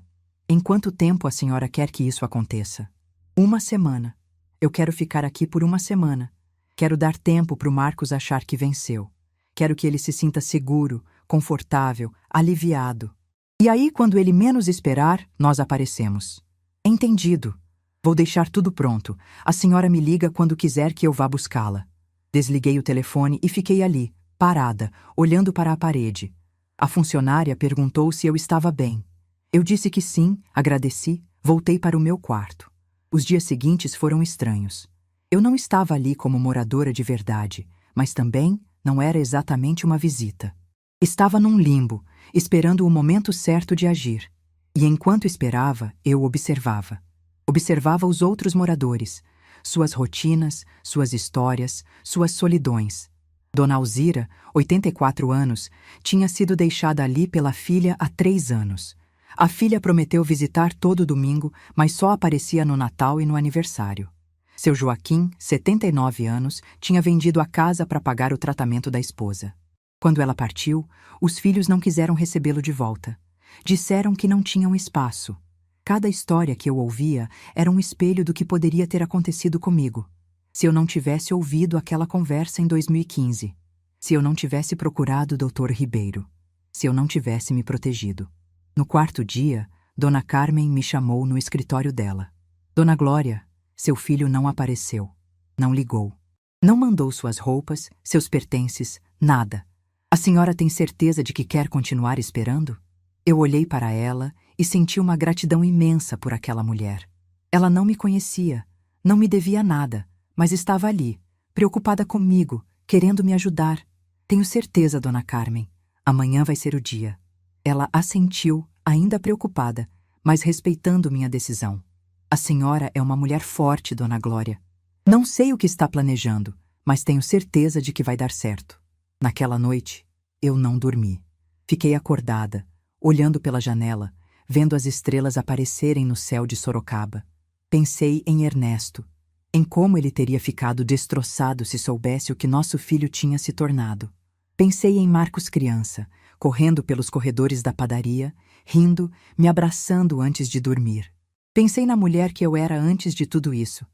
Em quanto tempo a senhora quer que isso aconteça? 1 semana. Eu quero ficar aqui por 1 semana. Quero dar tempo para o Marcos achar que venceu. Quero que ele se sinta seguro, confortável, aliviado. E aí, quando ele menos esperar, nós aparecemos. Entendido. Vou deixar tudo pronto. A senhora me liga quando quiser que eu vá buscá-la. Desliguei o telefone e fiquei ali, parada, olhando para a parede. A funcionária perguntou se eu estava bem. Eu disse que sim, agradeci, voltei para o meu quarto. Os dias seguintes foram estranhos. Eu não estava ali como moradora de verdade, mas também não era exatamente uma visita. Estava num limbo, esperando o momento certo de agir. E enquanto esperava, eu observava. Observava os outros moradores, suas rotinas, suas histórias, suas solidões. Dona Alzira, 84 anos, tinha sido deixada ali pela filha há 3 anos. A filha prometeu visitar todo domingo, mas só aparecia no Natal e no aniversário. Seu Joaquim, 79 anos, tinha vendido a casa para pagar o tratamento da esposa. Quando ela partiu, os filhos não quiseram recebê-lo de volta. Disseram que não tinham espaço. Cada história que eu ouvia era um espelho do que poderia ter acontecido comigo. Se eu não tivesse ouvido aquela conversa em 2015. Se eu não tivesse procurado o Dr. Ribeiro. Se eu não tivesse me protegido. No 4º dia, Dona Carmen me chamou no escritório dela. Dona Glória, seu filho não apareceu. Não ligou. Não mandou suas roupas, seus pertences, nada. A senhora tem certeza de que quer continuar esperando? Eu olhei para ela e senti uma gratidão imensa por aquela mulher. Ela não me conhecia, não me devia nada, mas estava ali, preocupada comigo, querendo me ajudar. Tenho certeza, Dona Carmen. Amanhã vai ser o dia. Ela assentiu, ainda preocupada, mas respeitando minha decisão. A senhora é uma mulher forte, Dona Glória. Não sei o que está planejando, mas tenho certeza de que vai dar certo. Naquela noite, eu não dormi. Fiquei acordada, olhando pela janela, vendo as estrelas aparecerem no céu de Sorocaba. Pensei em Ernesto, em como ele teria ficado destroçado se soubesse o que nosso filho tinha se tornado. Pensei em Marcos criança, correndo pelos corredores da padaria, rindo, me abraçando antes de dormir. Pensei na mulher que eu era antes de tudo isso,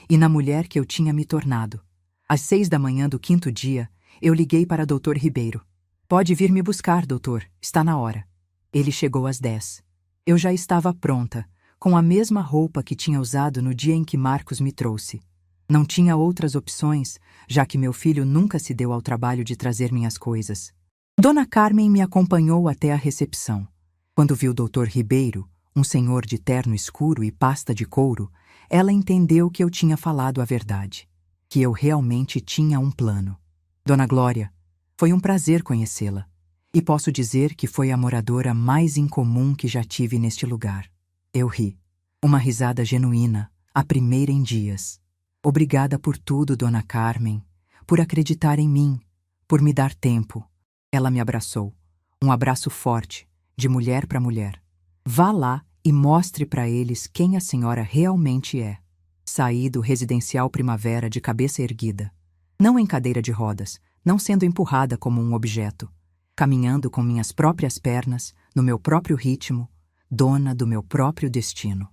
e na mulher que eu tinha me tornado. Às 6 da manhã do 5º dia, eu liguei para Dr. Ribeiro. Pode vir me buscar, doutor, está na hora. Ele chegou às 10. Eu já estava pronta, com a mesma roupa que tinha usado no dia em que Marcos me trouxe. Não tinha outras opções, já que meu filho nunca se deu ao trabalho de trazer minhas coisas. Dona Carmen me acompanhou até a recepção. Quando viu o Dr. Ribeiro, um senhor de terno escuro e pasta de couro, ela entendeu que eu tinha falado a verdade, que eu realmente tinha um plano. Dona Glória, foi um prazer conhecê-la, e posso dizer que foi a moradora mais incomum que já tive neste lugar. Eu ri. Uma risada genuína, a primeira em dias. Obrigada por tudo, Dona Carmen, por acreditar em mim, por me dar tempo. Ela me abraçou. Um abraço forte, de mulher para mulher. Vá lá e mostre para eles quem a senhora realmente é. Saí do residencial Primavera de cabeça erguida, não em cadeira de rodas, não sendo empurrada como um objeto, caminhando com minhas próprias pernas, no meu próprio ritmo, dona do meu próprio destino.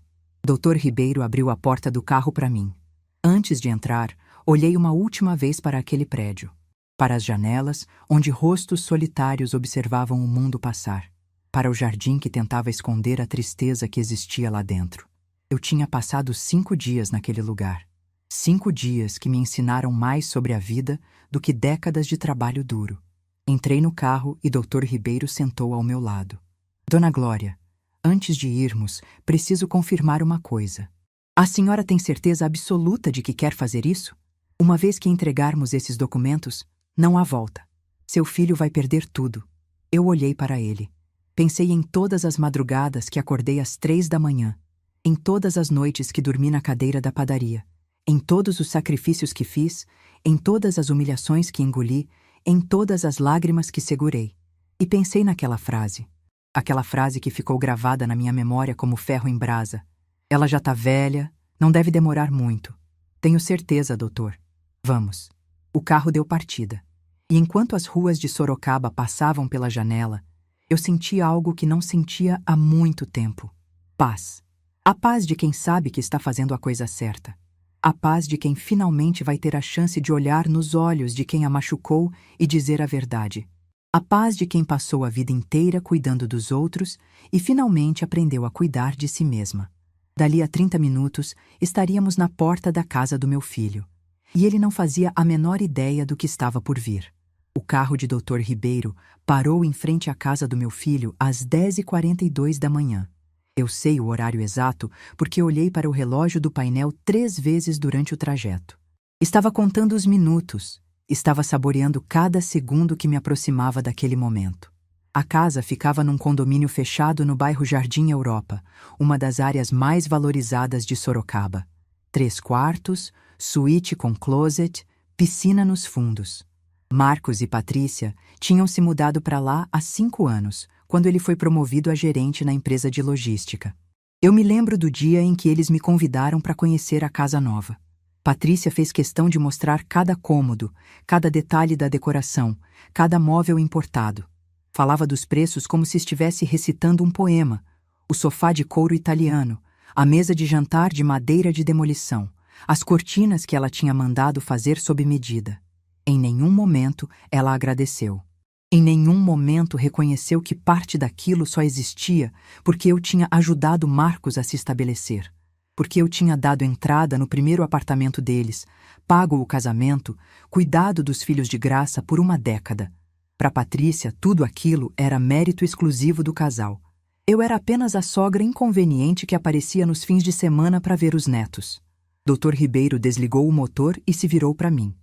Dr. Ribeiro abriu a porta do carro para mim. Antes de entrar, olhei uma última vez para aquele prédio, para as janelas onde rostos solitários observavam o mundo passar, para o jardim que tentava esconder a tristeza que existia lá dentro. Eu tinha passado 5 dias naquele lugar. 5 dias que me ensinaram mais sobre a vida do que décadas de trabalho duro. Entrei no carro e Dr. Ribeiro sentou ao meu lado. Dona Glória, antes de irmos, preciso confirmar uma coisa. A senhora tem certeza absoluta de que quer fazer isso? Uma vez que entregarmos esses documentos, não há volta. Seu filho vai perder tudo. Eu olhei para ele. Pensei em todas as madrugadas que acordei às 3 da manhã, em todas as noites que dormi na cadeira da padaria, em todos os sacrifícios que fiz, em todas as humilhações que engoli, em todas as lágrimas que segurei. E pensei naquela frase. Aquela frase que ficou gravada na minha memória como ferro em brasa. Ela já tá velha, não deve demorar muito. Tenho certeza, doutor. Vamos. O carro deu partida. E enquanto as ruas de Sorocaba passavam pela janela, eu sentia algo que não sentia há muito tempo. Paz. A paz de quem sabe que está fazendo a coisa certa. A paz de quem finalmente vai ter a chance de olhar nos olhos de quem a machucou e dizer a verdade. A paz de quem passou a vida inteira cuidando dos outros e finalmente aprendeu a cuidar de si mesma. Dali a 30 minutos, estaríamos na porta da casa do meu filho. E ele não fazia a menor ideia do que estava por vir. O carro de Dr. Ribeiro parou em frente à casa do meu filho às 10h42 da manhã. Eu sei o horário exato porque olhei para o relógio do painel 3 vezes durante o trajeto. Estava contando os minutos, estava saboreando cada segundo que me aproximava daquele momento. A casa ficava num condomínio fechado no bairro Jardim Europa, uma das áreas mais valorizadas de Sorocaba. 3 quartos, suíte com closet, piscina nos fundos. Marcos e Patrícia tinham se mudado para lá há 5 anos, quando ele foi promovido a gerente na empresa de logística. Eu me lembro do dia em que eles me convidaram para conhecer a casa nova. Patrícia fez questão de mostrar cada cômodo, cada detalhe da decoração, cada móvel importado. Falava dos preços como se estivesse recitando um poema. O sofá de couro italiano, a mesa de jantar de madeira de demolição, as cortinas que ela tinha mandado fazer sob medida. Em nenhum momento ela agradeceu. Em nenhum momento reconheceu que parte daquilo só existia porque eu tinha ajudado Marcos a se estabelecer, porque eu tinha dado entrada no primeiro apartamento deles, pago o casamento, cuidado dos filhos de graça por uma década. Para Patrícia, tudo aquilo era mérito exclusivo do casal. Eu era apenas a sogra inconveniente que aparecia nos fins de semana para ver os netos. Dr. Ribeiro desligou o motor e se virou para mim.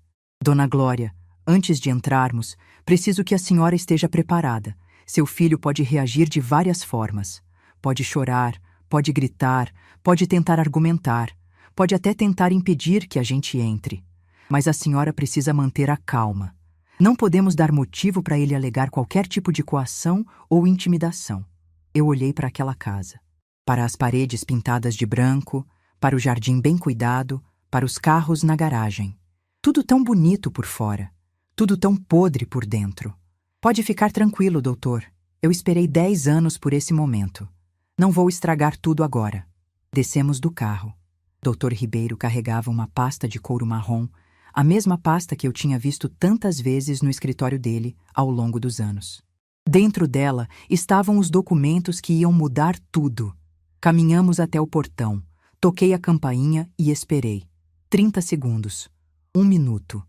Dona Glória, antes de entrarmos, preciso que a senhora esteja preparada. Seu filho pode reagir de várias formas. Pode chorar, pode gritar, pode tentar argumentar, pode até tentar impedir que a gente entre. Mas a senhora precisa manter a calma. Não podemos dar motivo para ele alegar qualquer tipo de coação ou intimidação. Eu olhei para aquela casa. Para as paredes pintadas de branco, para o jardim bem cuidado, para os carros na garagem. Tudo tão bonito por fora, tudo tão podre por dentro. Pode ficar tranquilo, doutor. Eu esperei 10 anos por esse momento. Não vou estragar tudo agora. Descemos do carro. Dr. Ribeiro carregava uma pasta de couro marrom, a mesma pasta que eu tinha visto tantas vezes no escritório dele ao longo dos anos. Dentro dela estavam os documentos que iam mudar tudo. Caminhamos até o portão, toquei a campainha e esperei. 30 segundos. 1 minuto.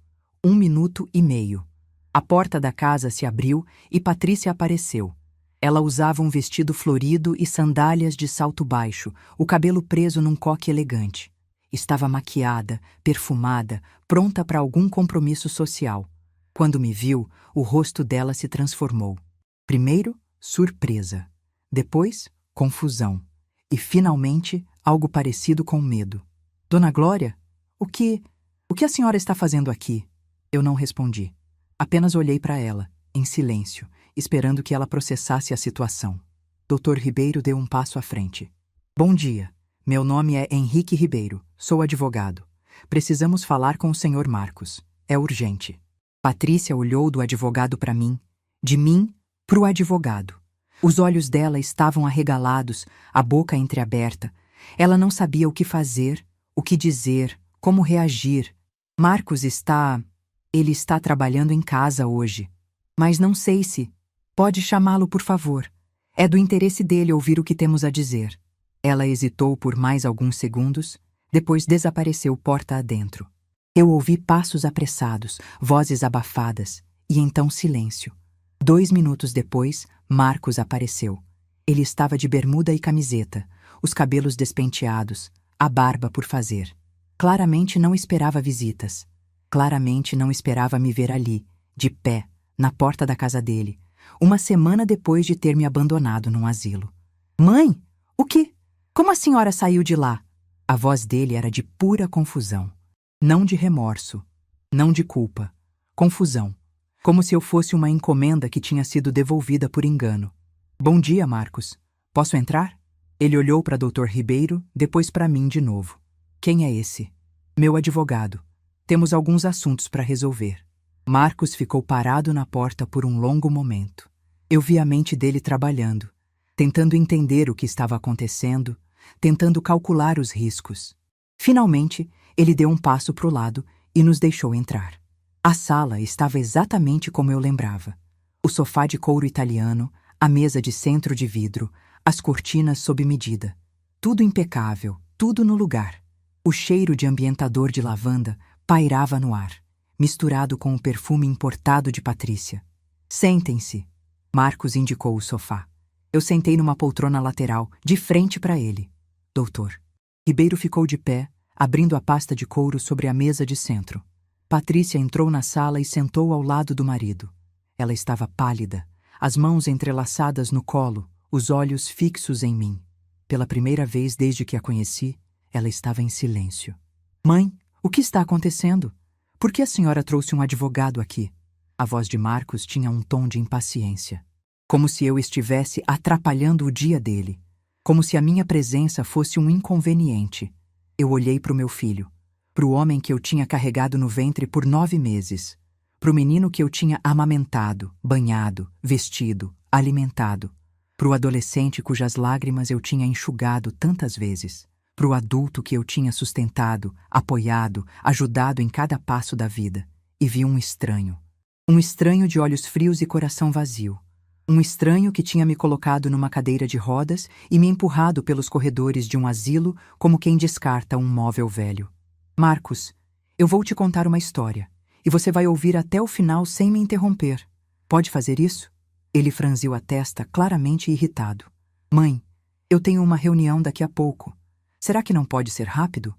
1 minuto e meio. A porta da casa se abriu e Patrícia apareceu. Ela usava um vestido florido e sandálias de salto baixo, o cabelo preso num coque elegante. Estava maquiada, perfumada, pronta para algum compromisso social. Quando me viu, o rosto dela se transformou. Primeiro, surpresa. Depois, confusão. E, finalmente, algo parecido com medo. Dona Glória, o que a senhora está fazendo aqui? Eu não respondi. Apenas olhei para ela, em silêncio, esperando que ela processasse a situação. Dr. Ribeiro deu um passo à frente. Bom dia. Meu nome é Henrique Ribeiro. Sou advogado. Precisamos falar com o Sr. Marcos. É urgente. Patrícia olhou do advogado para mim, de mim para o advogado. Os olhos dela estavam arregalados, a boca entreaberta. Ela não sabia o que fazer, o que dizer, como reagir. Marcos está... Ele está trabalhando em casa hoje. Mas não sei se... Pode chamá-lo, por favor. É do interesse dele ouvir o que temos a dizer. Ela hesitou por mais alguns segundos, depois desapareceu porta adentro. Eu ouvi passos apressados, vozes abafadas, e então silêncio. 2 minutos depois, Marcos apareceu. Ele estava de bermuda e camiseta, os cabelos despenteados, a barba por fazer. Claramente não esperava visitas. Claramente não esperava me ver ali, de pé, na porta da casa dele, uma semana depois de ter me abandonado num asilo. Mãe, o que? Como a senhora saiu de lá? A voz dele era de pura confusão. Não de remorso, não de culpa. Confusão. Como se eu fosse uma encomenda que tinha sido devolvida por engano. Bom dia, Marcos. Posso entrar? Ele olhou para Dr. Ribeiro, depois para mim de novo. Quem é esse? Meu advogado. Temos alguns assuntos para resolver. Marcos ficou parado na porta por um longo momento. Eu vi a mente dele trabalhando, tentando entender o que estava acontecendo, tentando calcular os riscos. Finalmente, ele deu um passo para o lado e nos deixou entrar. A sala estava exatamente como eu lembrava. O sofá de couro italiano, a mesa de centro de vidro, as cortinas sob medida. Tudo impecável, tudo no lugar. O cheiro de ambientador de lavanda pairava no ar, misturado com o perfume importado de Patrícia. Sentem-se. Marcos indicou o sofá. Eu sentei numa poltrona lateral, de frente para ele. Doutor. Ribeiro ficou de pé, abrindo a pasta de couro sobre a mesa de centro. Patrícia entrou na sala e sentou ao lado do marido. Ela estava pálida, as mãos entrelaçadas no colo, os olhos fixos em mim. Pela primeira vez desde que a conheci, ela estava em silêncio. Mãe, o que está acontecendo? Por que a senhora trouxe um advogado aqui? A voz de Marcos tinha um tom de impaciência. Como se eu estivesse atrapalhando o dia dele. Como se a minha presença fosse um inconveniente. Eu olhei para o meu filho, para o homem que eu tinha carregado no ventre por 9 meses, para o menino que eu tinha amamentado, banhado, vestido, alimentado, para o adolescente cujas lágrimas eu tinha enxugado tantas vezes, para o adulto que eu tinha sustentado, apoiado, ajudado em cada passo da vida, e vi um estranho de olhos frios e coração vazio. Um estranho que tinha me colocado numa cadeira de rodas e me empurrado pelos corredores de um asilo como quem descarta um móvel velho. Marcos, eu vou te contar uma história, e você vai ouvir até o final sem me interromper. Pode fazer isso? Ele franziu a testa, claramente irritado. Mãe, eu tenho uma reunião daqui a pouco. Será que não pode ser rápido?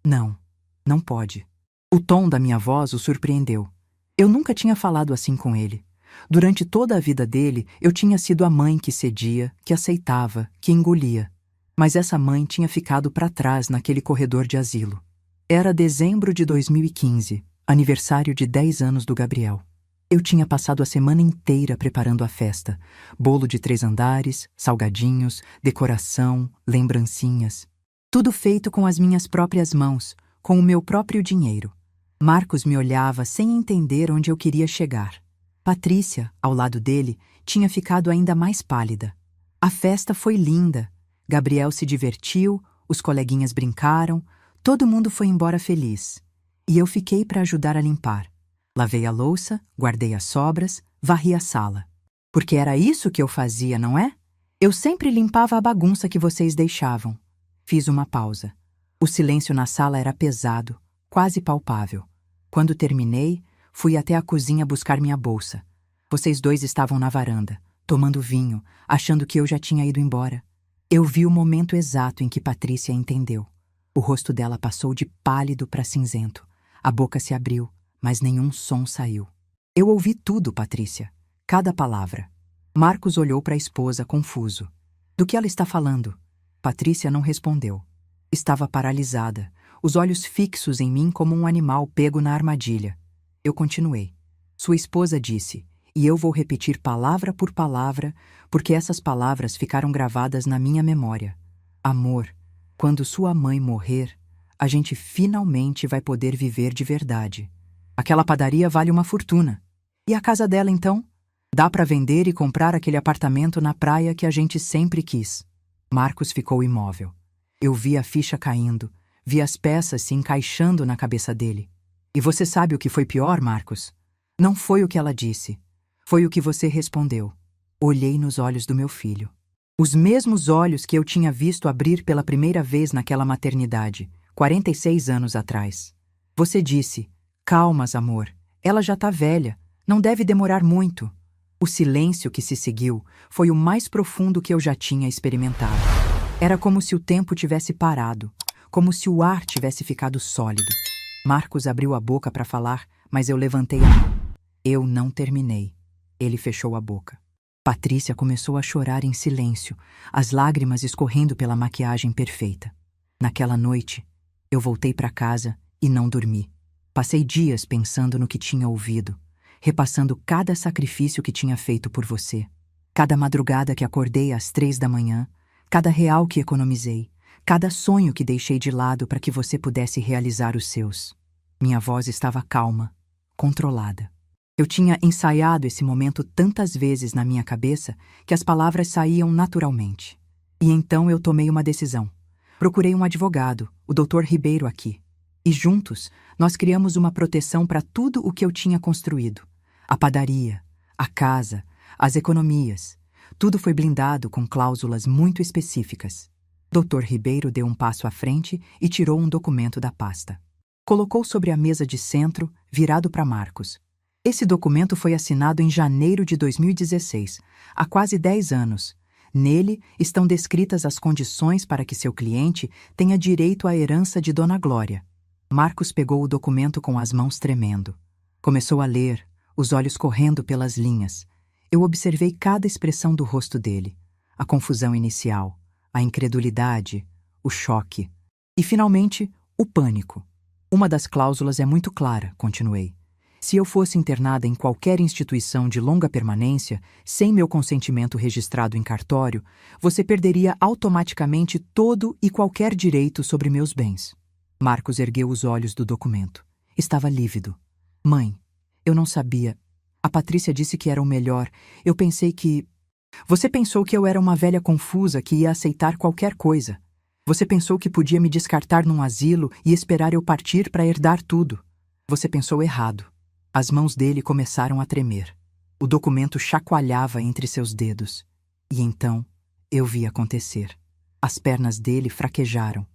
Não, não pode. O tom da minha voz o surpreendeu. Eu nunca tinha falado assim com ele. Durante toda a vida dele, eu tinha sido a mãe que cedia, que aceitava, que engolia. Mas essa mãe tinha ficado para trás naquele corredor de asilo. Era dezembro de 2015, aniversário de 10 anos do Gabriel. Eu tinha passado a semana inteira preparando a festa. Bolo de 3 andares, salgadinhos, decoração, lembrancinhas. Tudo feito com as minhas próprias mãos, com o meu próprio dinheiro. Marcos me olhava sem entender onde eu queria chegar. Patrícia, ao lado dele, tinha ficado ainda mais pálida. A festa foi linda. Gabriel se divertiu, os coleguinhas brincaram, todo mundo foi embora feliz. E eu fiquei para ajudar a limpar. Lavei a louça, guardei as sobras, varri a sala. Porque era isso que eu fazia, não é? Eu sempre limpava a bagunça que vocês deixavam. Fiz uma pausa. O silêncio na sala era pesado, quase palpável. Quando terminei, fui até a cozinha buscar minha bolsa. Vocês dois estavam na varanda, tomando vinho, achando que eu já tinha ido embora. Eu vi o momento exato em que Patrícia entendeu. O rosto dela passou de pálido para cinzento. A boca se abriu, mas nenhum som saiu. Eu ouvi tudo, Patrícia. Cada palavra. Marcos olhou para a esposa, confuso. Do que ela está falando? Patrícia não respondeu. Estava paralisada, os olhos fixos em mim como um animal pego na armadilha. Eu continuei. Sua esposa disse, e eu vou repetir palavra por palavra, porque essas palavras ficaram gravadas na minha memória. Amor, quando sua mãe morrer, a gente finalmente vai poder viver de verdade. Aquela padaria vale uma fortuna. E a casa dela, então? Dá para vender e comprar aquele apartamento na praia que a gente sempre quis. Marcos ficou imóvel. Eu vi a ficha caindo, vi as peças se encaixando na cabeça dele. E você sabe o que foi pior, Marcos? Não foi o que ela disse. Foi o que você respondeu. Olhei nos olhos do meu filho. Os mesmos olhos que eu tinha visto abrir pela primeira vez naquela maternidade, 46 anos atrás. Você disse: calmas, amor. Ela já tá velha. Não deve demorar muito. O silêncio que se seguiu foi o mais profundo que eu já tinha experimentado. Era como se o tempo tivesse parado, como se o ar tivesse ficado sólido. Marcos abriu a boca para falar, mas eu levantei a mão. Eu não terminei. Ele fechou a boca. Patrícia começou a chorar em silêncio, as lágrimas escorrendo pela maquiagem perfeita. Naquela noite, eu voltei para casa e não dormi. Passei dias pensando no que tinha ouvido, repassando cada sacrifício que tinha feito por você. Cada madrugada que acordei às 3 da manhã, cada real que economizei, cada sonho que deixei de lado para que você pudesse realizar os seus. Minha voz estava calma, controlada. Eu tinha ensaiado esse momento tantas vezes na minha cabeça que as palavras saíam naturalmente. E então eu tomei uma decisão. Procurei um advogado, o Dr. Ribeiro aqui. E juntos, nós criamos uma proteção para tudo o que eu tinha construído. A padaria, a casa, as economias. Tudo foi blindado com cláusulas muito específicas. Dr. Ribeiro deu um passo à frente e tirou um documento da pasta. Colocou sobre a mesa de centro, virado para Marcos. Esse documento foi assinado em janeiro de 2016, há quase 10 anos. Nele estão descritas as condições para que seu cliente tenha direito à herança de Dona Glória. Marcos pegou o documento com as mãos tremendo. Começou a ler, os olhos correndo pelas linhas. Eu observei cada expressão do rosto dele. A confusão inicial, a incredulidade, o choque. E, finalmente, o pânico. Uma das cláusulas é muito clara, continuei. Se eu fosse internada em qualquer instituição de longa permanência, sem meu consentimento registrado em cartório, você perderia automaticamente todo e qualquer direito sobre meus bens. Marcos ergueu os olhos do documento. Estava lívido. Mãe, eu não sabia. A Patrícia disse que era o melhor. Eu pensei que... Você pensou que eu era uma velha confusa que ia aceitar qualquer coisa. Você pensou que podia me descartar num asilo e esperar eu partir para herdar tudo. Você pensou errado. As mãos dele começaram a tremer. O documento chacoalhava entre seus dedos. E então, eu vi acontecer. As pernas dele fraquejaram.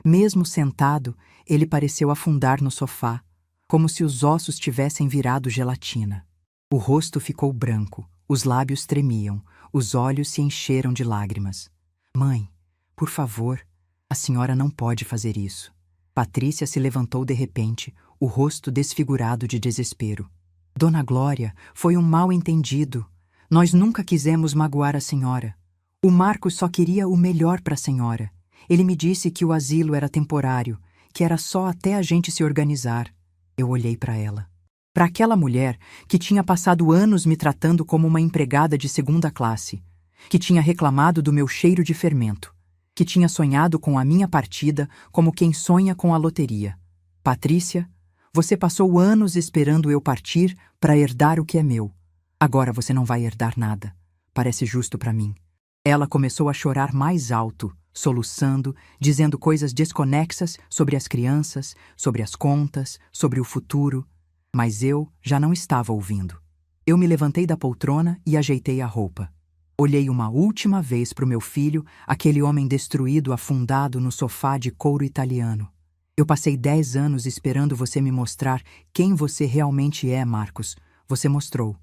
Mesmo sentado, ele pareceu afundar no sofá, como se os ossos tivessem virado gelatina. O rosto ficou branco, os lábios tremiam, os olhos se encheram de lágrimas. Mãe, por favor, a senhora não pode fazer isso. Patrícia se levantou de repente, o rosto desfigurado de desespero. Dona Glória, foi um mal-entendido. Nós nunca quisemos magoar a senhora. O Marcos só queria o melhor para a senhora. Ele me disse que o asilo era temporário, que era só até a gente se organizar. Eu olhei para ela. Para aquela mulher que tinha passado anos me tratando como uma empregada de segunda classe, que tinha reclamado do meu cheiro de fermento, que tinha sonhado com a minha partida como quem sonha com a loteria. Patrícia, você passou anos esperando eu partir para herdar o que é meu. Agora você não vai herdar nada. Parece justo para mim. Ela começou a chorar mais alto, soluçando, dizendo coisas desconexas sobre as crianças, sobre as contas, sobre o futuro. Mas eu já não estava ouvindo. Eu me levantei da poltrona e ajeitei a roupa. Olhei uma última vez para o meu filho, aquele homem destruído afundado no sofá de couro italiano. Eu passei 10 anos esperando você me mostrar quem você realmente é, Marcos. Você mostrou.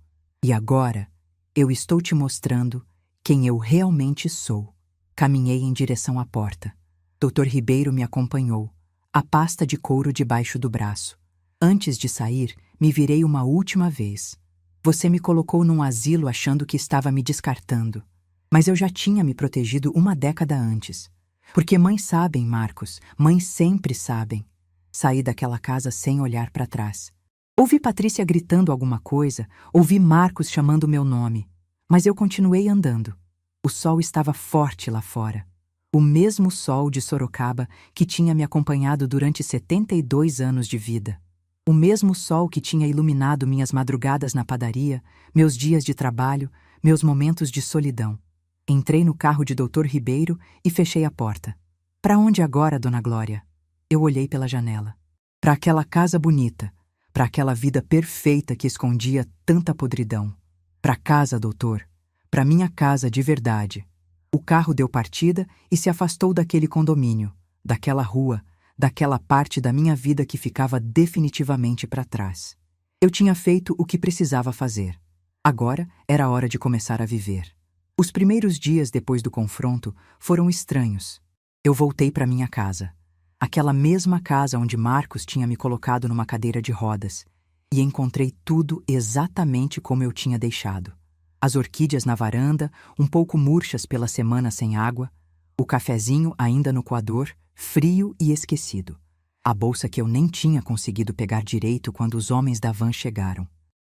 E agora, eu estou te mostrando quem eu realmente sou. Caminhei em direção à porta. Dr. Ribeiro me acompanhou, a pasta de couro debaixo do braço. Antes de sair, me virei uma última vez. Você me colocou num asilo achando que estava me descartando. Mas eu já tinha me protegido uma década antes. Porque mães sabem, Marcos, mães sempre sabem. Saí daquela casa sem olhar para trás. Ouvi Patrícia gritando alguma coisa, ouvi Marcos chamando meu nome. Mas eu continuei andando. O sol estava forte lá fora. O mesmo sol de Sorocaba que tinha me acompanhado durante 72 anos de vida. O mesmo sol que tinha iluminado minhas madrugadas na padaria, meus dias de trabalho, meus momentos de solidão. Entrei no carro de Dr. Ribeiro e fechei a porta. Para onde agora, Dona Glória? Eu olhei pela janela. Para aquela casa bonita, para aquela vida perfeita que escondia tanta podridão. Para casa, doutor. Para minha casa de verdade. O carro deu partida e se afastou daquele condomínio, daquela rua, daquela parte da minha vida que ficava definitivamente para trás. Eu tinha feito o que precisava fazer. Agora era hora de começar a viver. Os primeiros dias depois do confronto foram estranhos. Eu voltei para minha casa. Aquela mesma casa onde Marcos tinha me colocado numa cadeira de rodas, e encontrei tudo exatamente como eu tinha deixado. As orquídeas na varanda, um pouco murchas pela semana sem água, o cafezinho ainda no coador, frio e esquecido. A bolsa que eu nem tinha conseguido pegar direito quando os homens da van chegaram.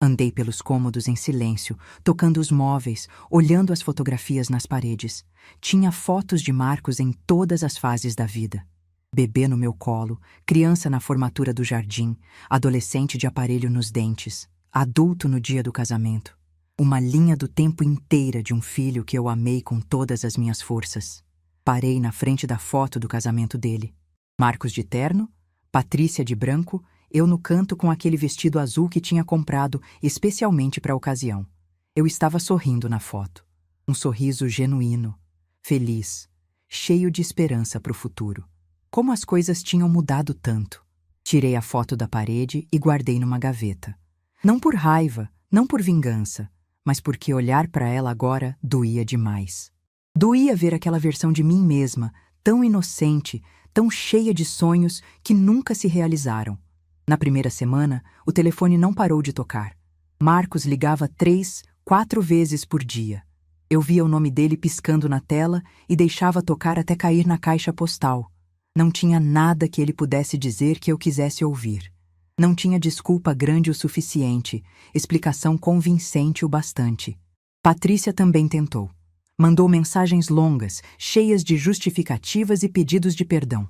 Andei pelos cômodos em silêncio, tocando os móveis, olhando as fotografias nas paredes. Tinha fotos de Marcos em todas as fases da vida. Bebê no meu colo, criança na formatura do jardim, adolescente de aparelho nos dentes, adulto no dia do casamento. Uma linha do tempo inteira de um filho que eu amei com todas as minhas forças. Parei na frente da foto do casamento dele. Marcos de terno, Patrícia de branco, eu no canto com aquele vestido azul que tinha comprado especialmente para a ocasião. Eu estava sorrindo na foto. Um sorriso genuíno, feliz, cheio de esperança para o futuro. Como as coisas tinham mudado tanto. Tirei a foto da parede e guardei numa gaveta. Não por raiva, não por vingança, mas porque olhar para ela agora doía demais. Doía ver aquela versão de mim mesma, tão inocente, tão cheia de sonhos que nunca se realizaram. Na primeira semana, o telefone não parou de tocar. Marcos ligava 3, 4 vezes por dia. Eu via o nome dele piscando na tela e deixava tocar até cair na caixa postal. Não tinha nada que ele pudesse dizer que eu quisesse ouvir. Não tinha desculpa grande o suficiente, explicação convincente o bastante. Patrícia também tentou. Mandou mensagens longas, cheias de justificativas e pedidos de perdão.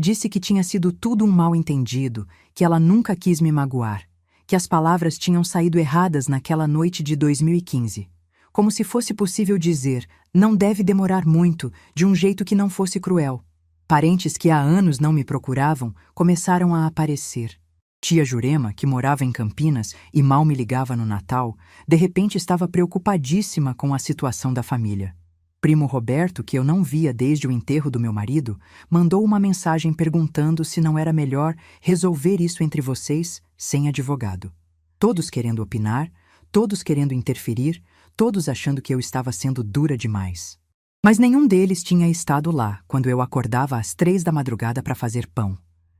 Disse que tinha sido tudo um mal-entendido, que ela nunca quis me magoar, que as palavras tinham saído erradas naquela noite de 2015. Como se fosse possível dizer, não deve demorar muito, de um jeito que não fosse cruel. Parentes que há anos não me procuravam começaram a aparecer. Tia Jurema, que morava em Campinas e mal me ligava no Natal, de repente estava preocupadíssima com a situação da família. Primo Roberto, que eu não via desde o enterro do meu marido, mandou uma mensagem perguntando se não era melhor resolver isso entre vocês sem advogado. Todos querendo opinar, todos querendo interferir, todos achando que eu estava sendo dura demais. Mas nenhum deles tinha estado lá quando eu acordava às 3 da madrugada para fazer pão.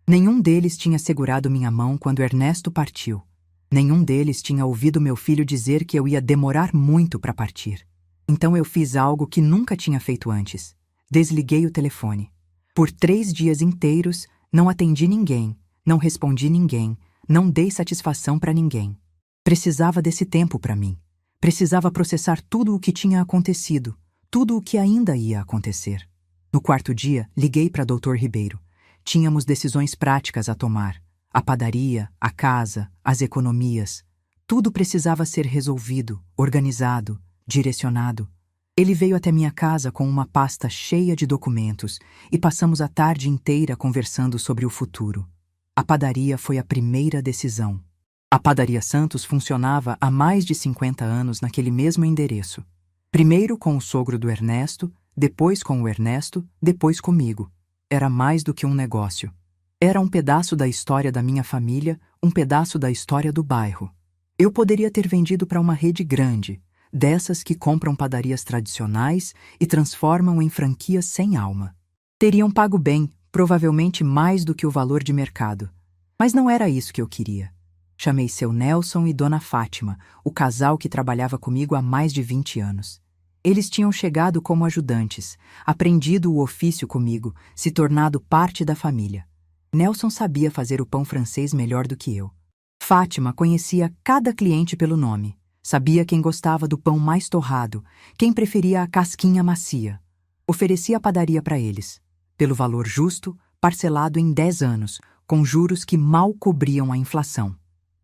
Nenhum deles tinha segurado minha mão quando Ernesto partiu. Nenhum deles tinha ouvido meu filho dizer que eu ia demorar muito para partir. Então eu fiz algo que nunca tinha feito antes. Desliguei o telefone. Por 3 dias inteiros, não atendi ninguém, não respondi ninguém, não dei satisfação para ninguém. Precisava desse tempo para mim. Precisava processar tudo o que tinha acontecido, tudo o que ainda ia acontecer. No 4º dia, liguei para Dr. Ribeiro. Tínhamos decisões práticas a tomar. A padaria, a casa, as economias. Tudo precisava ser resolvido, organizado, direcionado. Ele veio até minha casa com uma pasta cheia de documentos e passamos a tarde inteira conversando sobre o futuro. A padaria foi a primeira decisão. A Padaria Santos funcionava há mais de 50 anos naquele mesmo endereço. Primeiro com o sogro do Ernesto, depois com o Ernesto, depois comigo. Era mais do que um negócio. Era um pedaço da história da minha família, um pedaço da história do bairro. Eu poderia ter vendido para uma rede grande, dessas que compram padarias tradicionais e transformam em franquias sem alma. Teriam pago bem, provavelmente mais do que o valor de mercado. Mas não era isso que eu queria. Chamei seu Nelson e Dona Fátima, o casal que trabalhava comigo há mais de 20 anos. Eles tinham chegado como ajudantes, aprendido o ofício comigo, se tornado parte da família. Nelson sabia fazer o pão francês melhor do que eu. Fátima conhecia cada cliente pelo nome. Sabia quem gostava do pão mais torrado, quem preferia a casquinha macia. Ofereci a padaria para eles, pelo valor justo, parcelado em 10 anos, com juros que mal cobriam a inflação.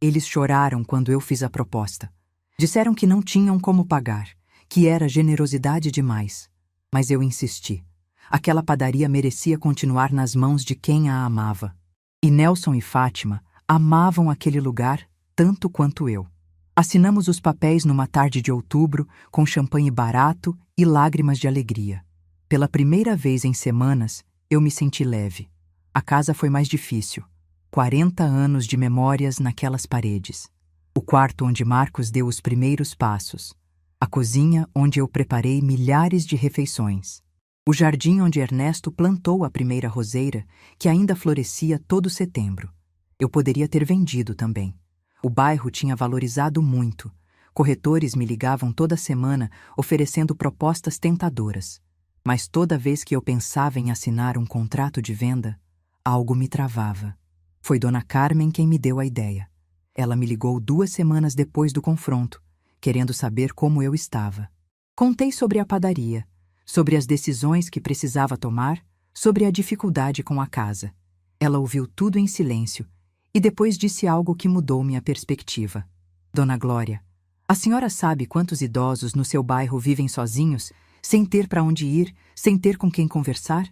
Eles choraram quando eu fiz a proposta. Disseram que não tinham como pagar, que era generosidade demais. Mas eu insisti. Aquela padaria merecia continuar nas mãos de quem a amava. E Nelson e Fátima amavam aquele lugar tanto quanto eu. Assinamos os papéis numa tarde de outubro, com champanhe barato e lágrimas de alegria. Pela primeira vez em semanas, eu me senti leve. A casa foi mais difícil. 40 anos de memórias naquelas paredes. O quarto onde Marcos deu os primeiros passos. A cozinha onde eu preparei milhares de refeições. O jardim onde Ernesto plantou a primeira roseira, que ainda florescia todo setembro. Eu poderia ter vendido também. O bairro tinha valorizado muito. Corretores me ligavam toda semana oferecendo propostas tentadoras. Mas toda vez que eu pensava em assinar um contrato de venda, algo me travava. Foi Dona Carmen quem me deu a ideia. Ela me ligou 2 semanas depois do confronto, querendo saber como eu estava. Contei sobre a padaria, sobre as decisões que precisava tomar, sobre a dificuldade com a casa. Ela ouviu tudo em silêncio e depois disse algo que mudou minha perspectiva. Dona Glória, a senhora sabe quantos idosos no seu bairro vivem sozinhos, sem ter para onde ir, sem ter com quem conversar?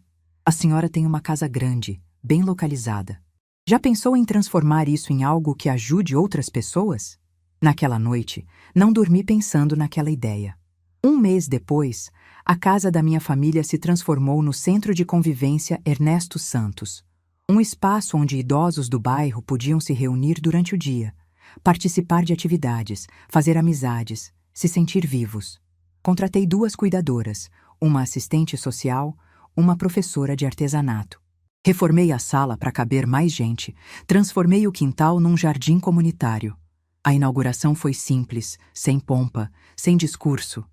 A senhora tem uma casa grande, bem localizada. Já pensou em transformar isso em algo que ajude outras pessoas? Naquela noite, não dormi pensando naquela ideia. 1 mês depois, a casa da minha família se transformou no Centro de Convivência Ernesto Santos, um espaço onde idosos do bairro podiam se reunir durante o dia, participar de atividades, fazer amizades, se sentir vivos. Contratei 2 cuidadoras, uma assistente social, uma professora de artesanato. Reformei a sala para caber mais gente, transformei o quintal num jardim comunitário. A inauguração foi simples, sem pompa, sem discurso.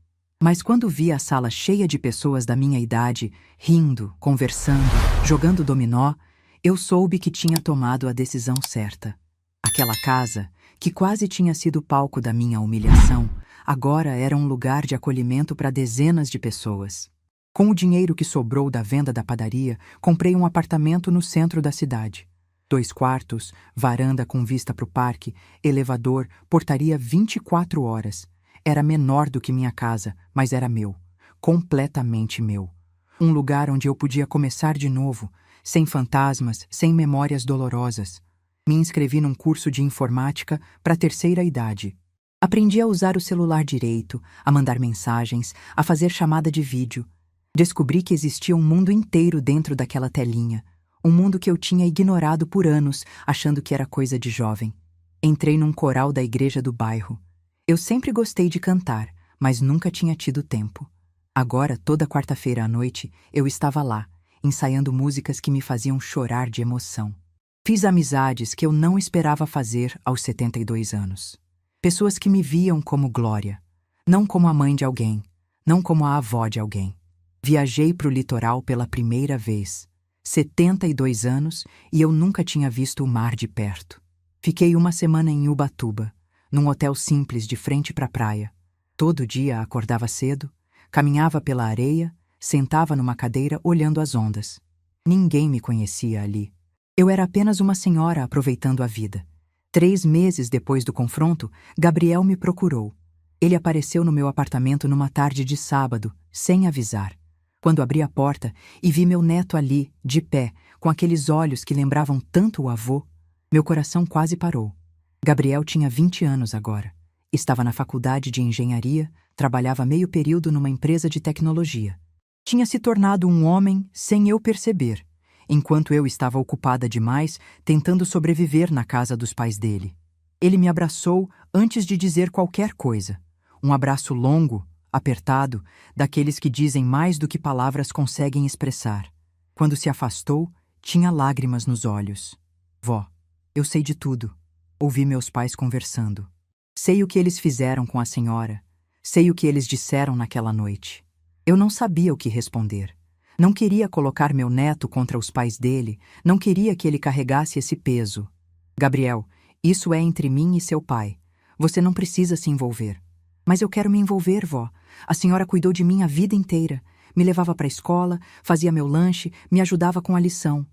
Mas quando vi a sala cheia de pessoas da minha idade, rindo, conversando, jogando dominó, eu soube que tinha tomado a decisão certa. Aquela casa, que quase tinha sido palco da minha humilhação, agora era um lugar de acolhimento para dezenas de pessoas. Com o dinheiro que sobrou da venda da padaria, comprei um apartamento no centro da cidade. 2 quartos, varanda com vista para o parque, elevador, portaria 24 horas. Era menor do que minha casa, mas era meu. Completamente meu. Um lugar onde eu podia começar de novo, sem fantasmas, sem memórias dolorosas. Me inscrevi num curso de informática para a 3ª idade. Aprendi a usar o celular direito, a mandar mensagens, a fazer chamada de vídeo. Descobri que existia um mundo inteiro dentro daquela telinha, um mundo que eu tinha ignorado por anos, achando que era coisa de jovem. Entrei num coral da igreja do bairro. Eu sempre gostei de cantar, mas nunca tinha tido tempo. Agora, toda quarta-feira à noite, eu estava lá, ensaiando músicas que me faziam chorar de emoção. Fiz amizades que eu não esperava fazer aos 72 anos. Pessoas que me viam como Glória, não como a mãe de alguém, não como a avó de alguém. Viajei para o litoral pela primeira vez. 72 anos e eu nunca tinha visto o mar de perto. Fiquei 1 semana em Ubatuba, num hotel simples de frente para a praia. Todo dia acordava cedo, caminhava pela areia, sentava numa cadeira olhando as ondas. Ninguém me conhecia ali. Eu era apenas uma senhora aproveitando a vida. 3 meses depois do confronto, Gabriel me procurou. Ele apareceu no meu apartamento numa tarde de sábado, sem avisar. Quando abri a porta e vi meu neto ali, de pé, com aqueles olhos que lembravam tanto o avô, meu coração quase parou. Gabriel tinha 20 anos agora. Estava na faculdade de engenharia, trabalhava meio período numa empresa de tecnologia. Tinha se tornado um homem sem eu perceber, enquanto eu estava ocupada demais tentando sobreviver na casa dos pais dele. Ele me abraçou antes de dizer qualquer coisa. Um abraço longo, apertado, daqueles que dizem mais do que palavras conseguem expressar. Quando se afastou, tinha lágrimas nos olhos. Vó, eu sei de tudo. Ouvi meus pais conversando. Sei o que eles fizeram com a senhora. Sei o que eles disseram naquela noite. Eu não sabia o que responder. Não queria colocar meu neto contra os pais dele, não queria que ele carregasse esse peso. Gabriel, isso é entre mim e seu pai. Você não precisa se envolver. Mas eu quero me envolver, vó. A senhora cuidou de mim a vida inteira. me levava para a escola, fazia meu lanche, me ajudava com a lição.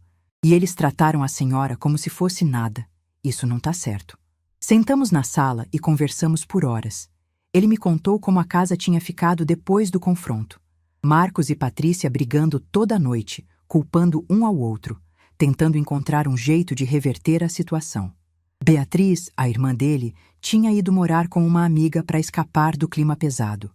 E eles trataram a senhora como se fosse nada. Isso não tá certo. Sentamos na sala e conversamos por horas. Ele me contou como a casa tinha ficado depois do confronto. Marcos e Patrícia brigando toda a noite, culpando um ao outro, tentando encontrar um jeito de reverter a situação. Beatriz, a irmã dele, tinha ido morar com uma amiga para escapar do clima pesado.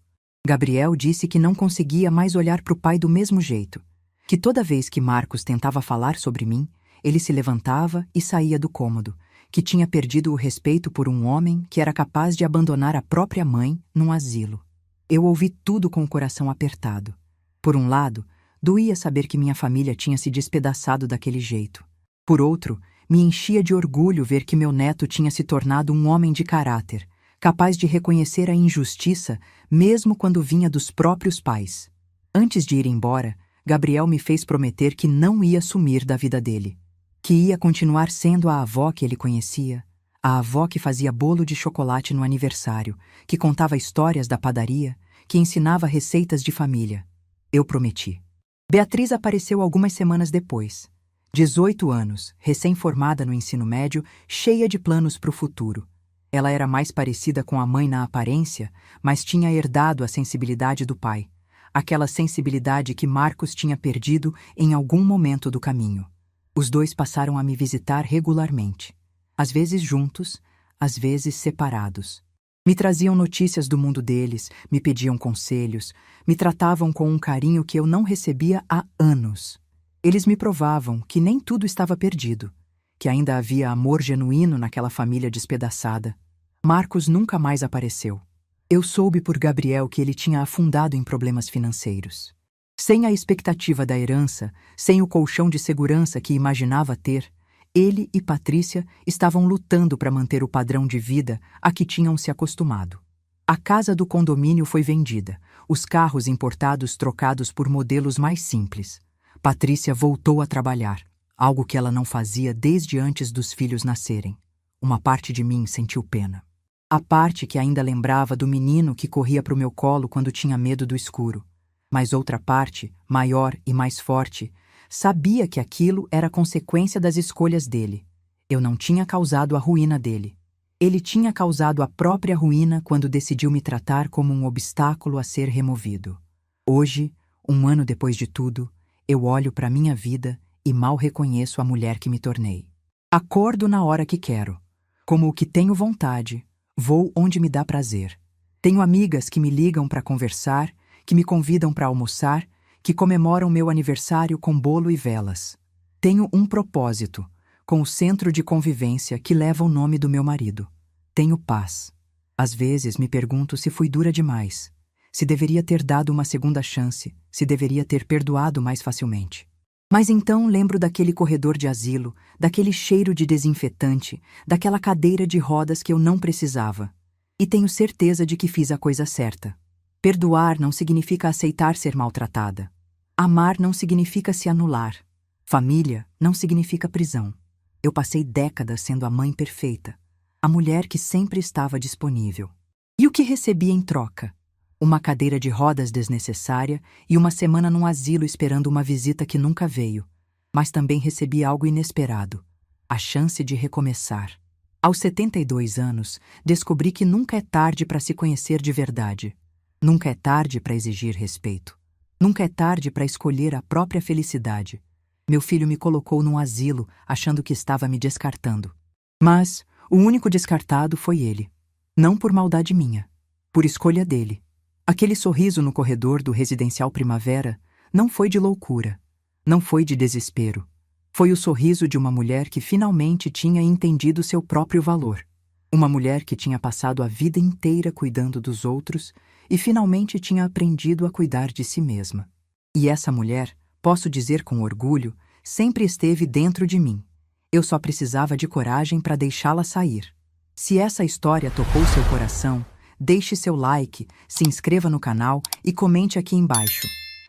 Gabriel disse que não conseguia mais olhar para o pai do mesmo jeito, que toda vez que Marcos tentava falar sobre mim, ele se levantava e saía do cômodo, que tinha perdido o respeito por um homem que era capaz de abandonar a própria mãe num asilo. Eu ouvi tudo com o coração apertado. Por um lado, doía saber que minha família tinha se despedaçado daquele jeito. Por outro, me enchia de orgulho ver que meu neto tinha se tornado um homem de caráter, capaz de reconhecer a injustiça mesmo quando vinha dos próprios pais. Antes de ir embora, Gabriel me fez prometer que não ia sumir da vida dele, que ia continuar sendo a avó que ele conhecia, a avó que fazia bolo de chocolate no aniversário, que contava histórias da padaria, que ensinava receitas de família. Eu prometi. Beatriz apareceu algumas semanas depois. 18 anos, recém-formada no ensino médio, cheia de planos para o futuro. Ela era mais parecida com a mãe na aparência, mas tinha herdado a sensibilidade do pai. Aquela sensibilidade que Marcos tinha perdido em algum momento do caminho. Os dois passaram a me visitar regularmente. Às vezes juntos, às vezes separados. Me traziam notícias do mundo deles, me pediam conselhos, me tratavam com um carinho que eu não recebia há anos. Eles me provavam que nem tudo estava perdido, que ainda havia amor genuíno naquela família despedaçada. Marcos nunca mais apareceu. Eu soube por Gabriel que ele tinha afundado em problemas financeiros. Sem a expectativa da herança, sem o colchão de segurança que imaginava ter, ele e Patrícia estavam lutando para manter o padrão de vida a que tinham se acostumado. A casa do condomínio foi vendida, os carros importados trocados por modelos mais simples. Patrícia voltou a trabalhar, algo que ela não fazia desde antes dos filhos nascerem. Uma parte de mim sentiu pena. A parte que ainda lembrava do menino que corria para o meu colo quando tinha medo do escuro. Mas outra parte, maior e mais forte, sabia que aquilo era consequência das escolhas dele. Eu não tinha causado a ruína dele. Ele tinha causado a própria ruína quando decidiu me tratar como um obstáculo a ser removido. Hoje, 1 ano depois de tudo, eu olho para minha vida e mal reconheço a mulher que me tornei. Acordo na hora que quero. Como o que tenho vontade, vou onde me dá prazer. Tenho amigas que me ligam para conversar, que me convidam para almoçar, que comemoram meu aniversário com bolo e velas. Tenho um propósito, com o centro de convivência que leva o nome do meu marido. Tenho paz. Às vezes me pergunto se fui dura demais, se deveria ter dado uma segunda chance, se deveria ter perdoado mais facilmente. Mas então lembro daquele corredor de asilo, daquele cheiro de desinfetante, daquela cadeira de rodas que eu não precisava. E tenho certeza de que fiz a coisa certa. Perdoar não significa aceitar ser maltratada. Amar não significa se anular. Família não significa prisão. Eu passei décadas sendo a mãe perfeita, a mulher que sempre estava disponível. E o que recebi em troca? Uma cadeira de rodas desnecessária e uma semana num asilo esperando uma visita que nunca veio. Mas também recebi algo inesperado, a chance de recomeçar. Aos 72 anos, descobri que nunca é tarde para se conhecer de verdade. Nunca é tarde para exigir respeito. Nunca é tarde para escolher a própria felicidade. Meu filho me colocou num asilo, achando que estava me descartando. Mas o único descartado foi ele. Não por maldade minha, por escolha dele. Aquele sorriso no corredor do Residencial Primavera não foi de loucura, não foi de desespero. Foi o sorriso de uma mulher que finalmente tinha entendido seu próprio valor. Uma mulher que tinha passado a vida inteira cuidando dos outros e finalmente tinha aprendido a cuidar de si mesma. E essa mulher, posso dizer com orgulho, sempre esteve dentro de mim. Eu só precisava de coragem para deixá-la sair. Se essa história tocou seu coração, deixe seu like, se inscreva no canal e comente aqui embaixo.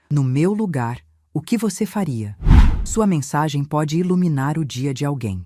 No meu lugar, o que você faria? Sua mensagem pode iluminar o dia de alguém.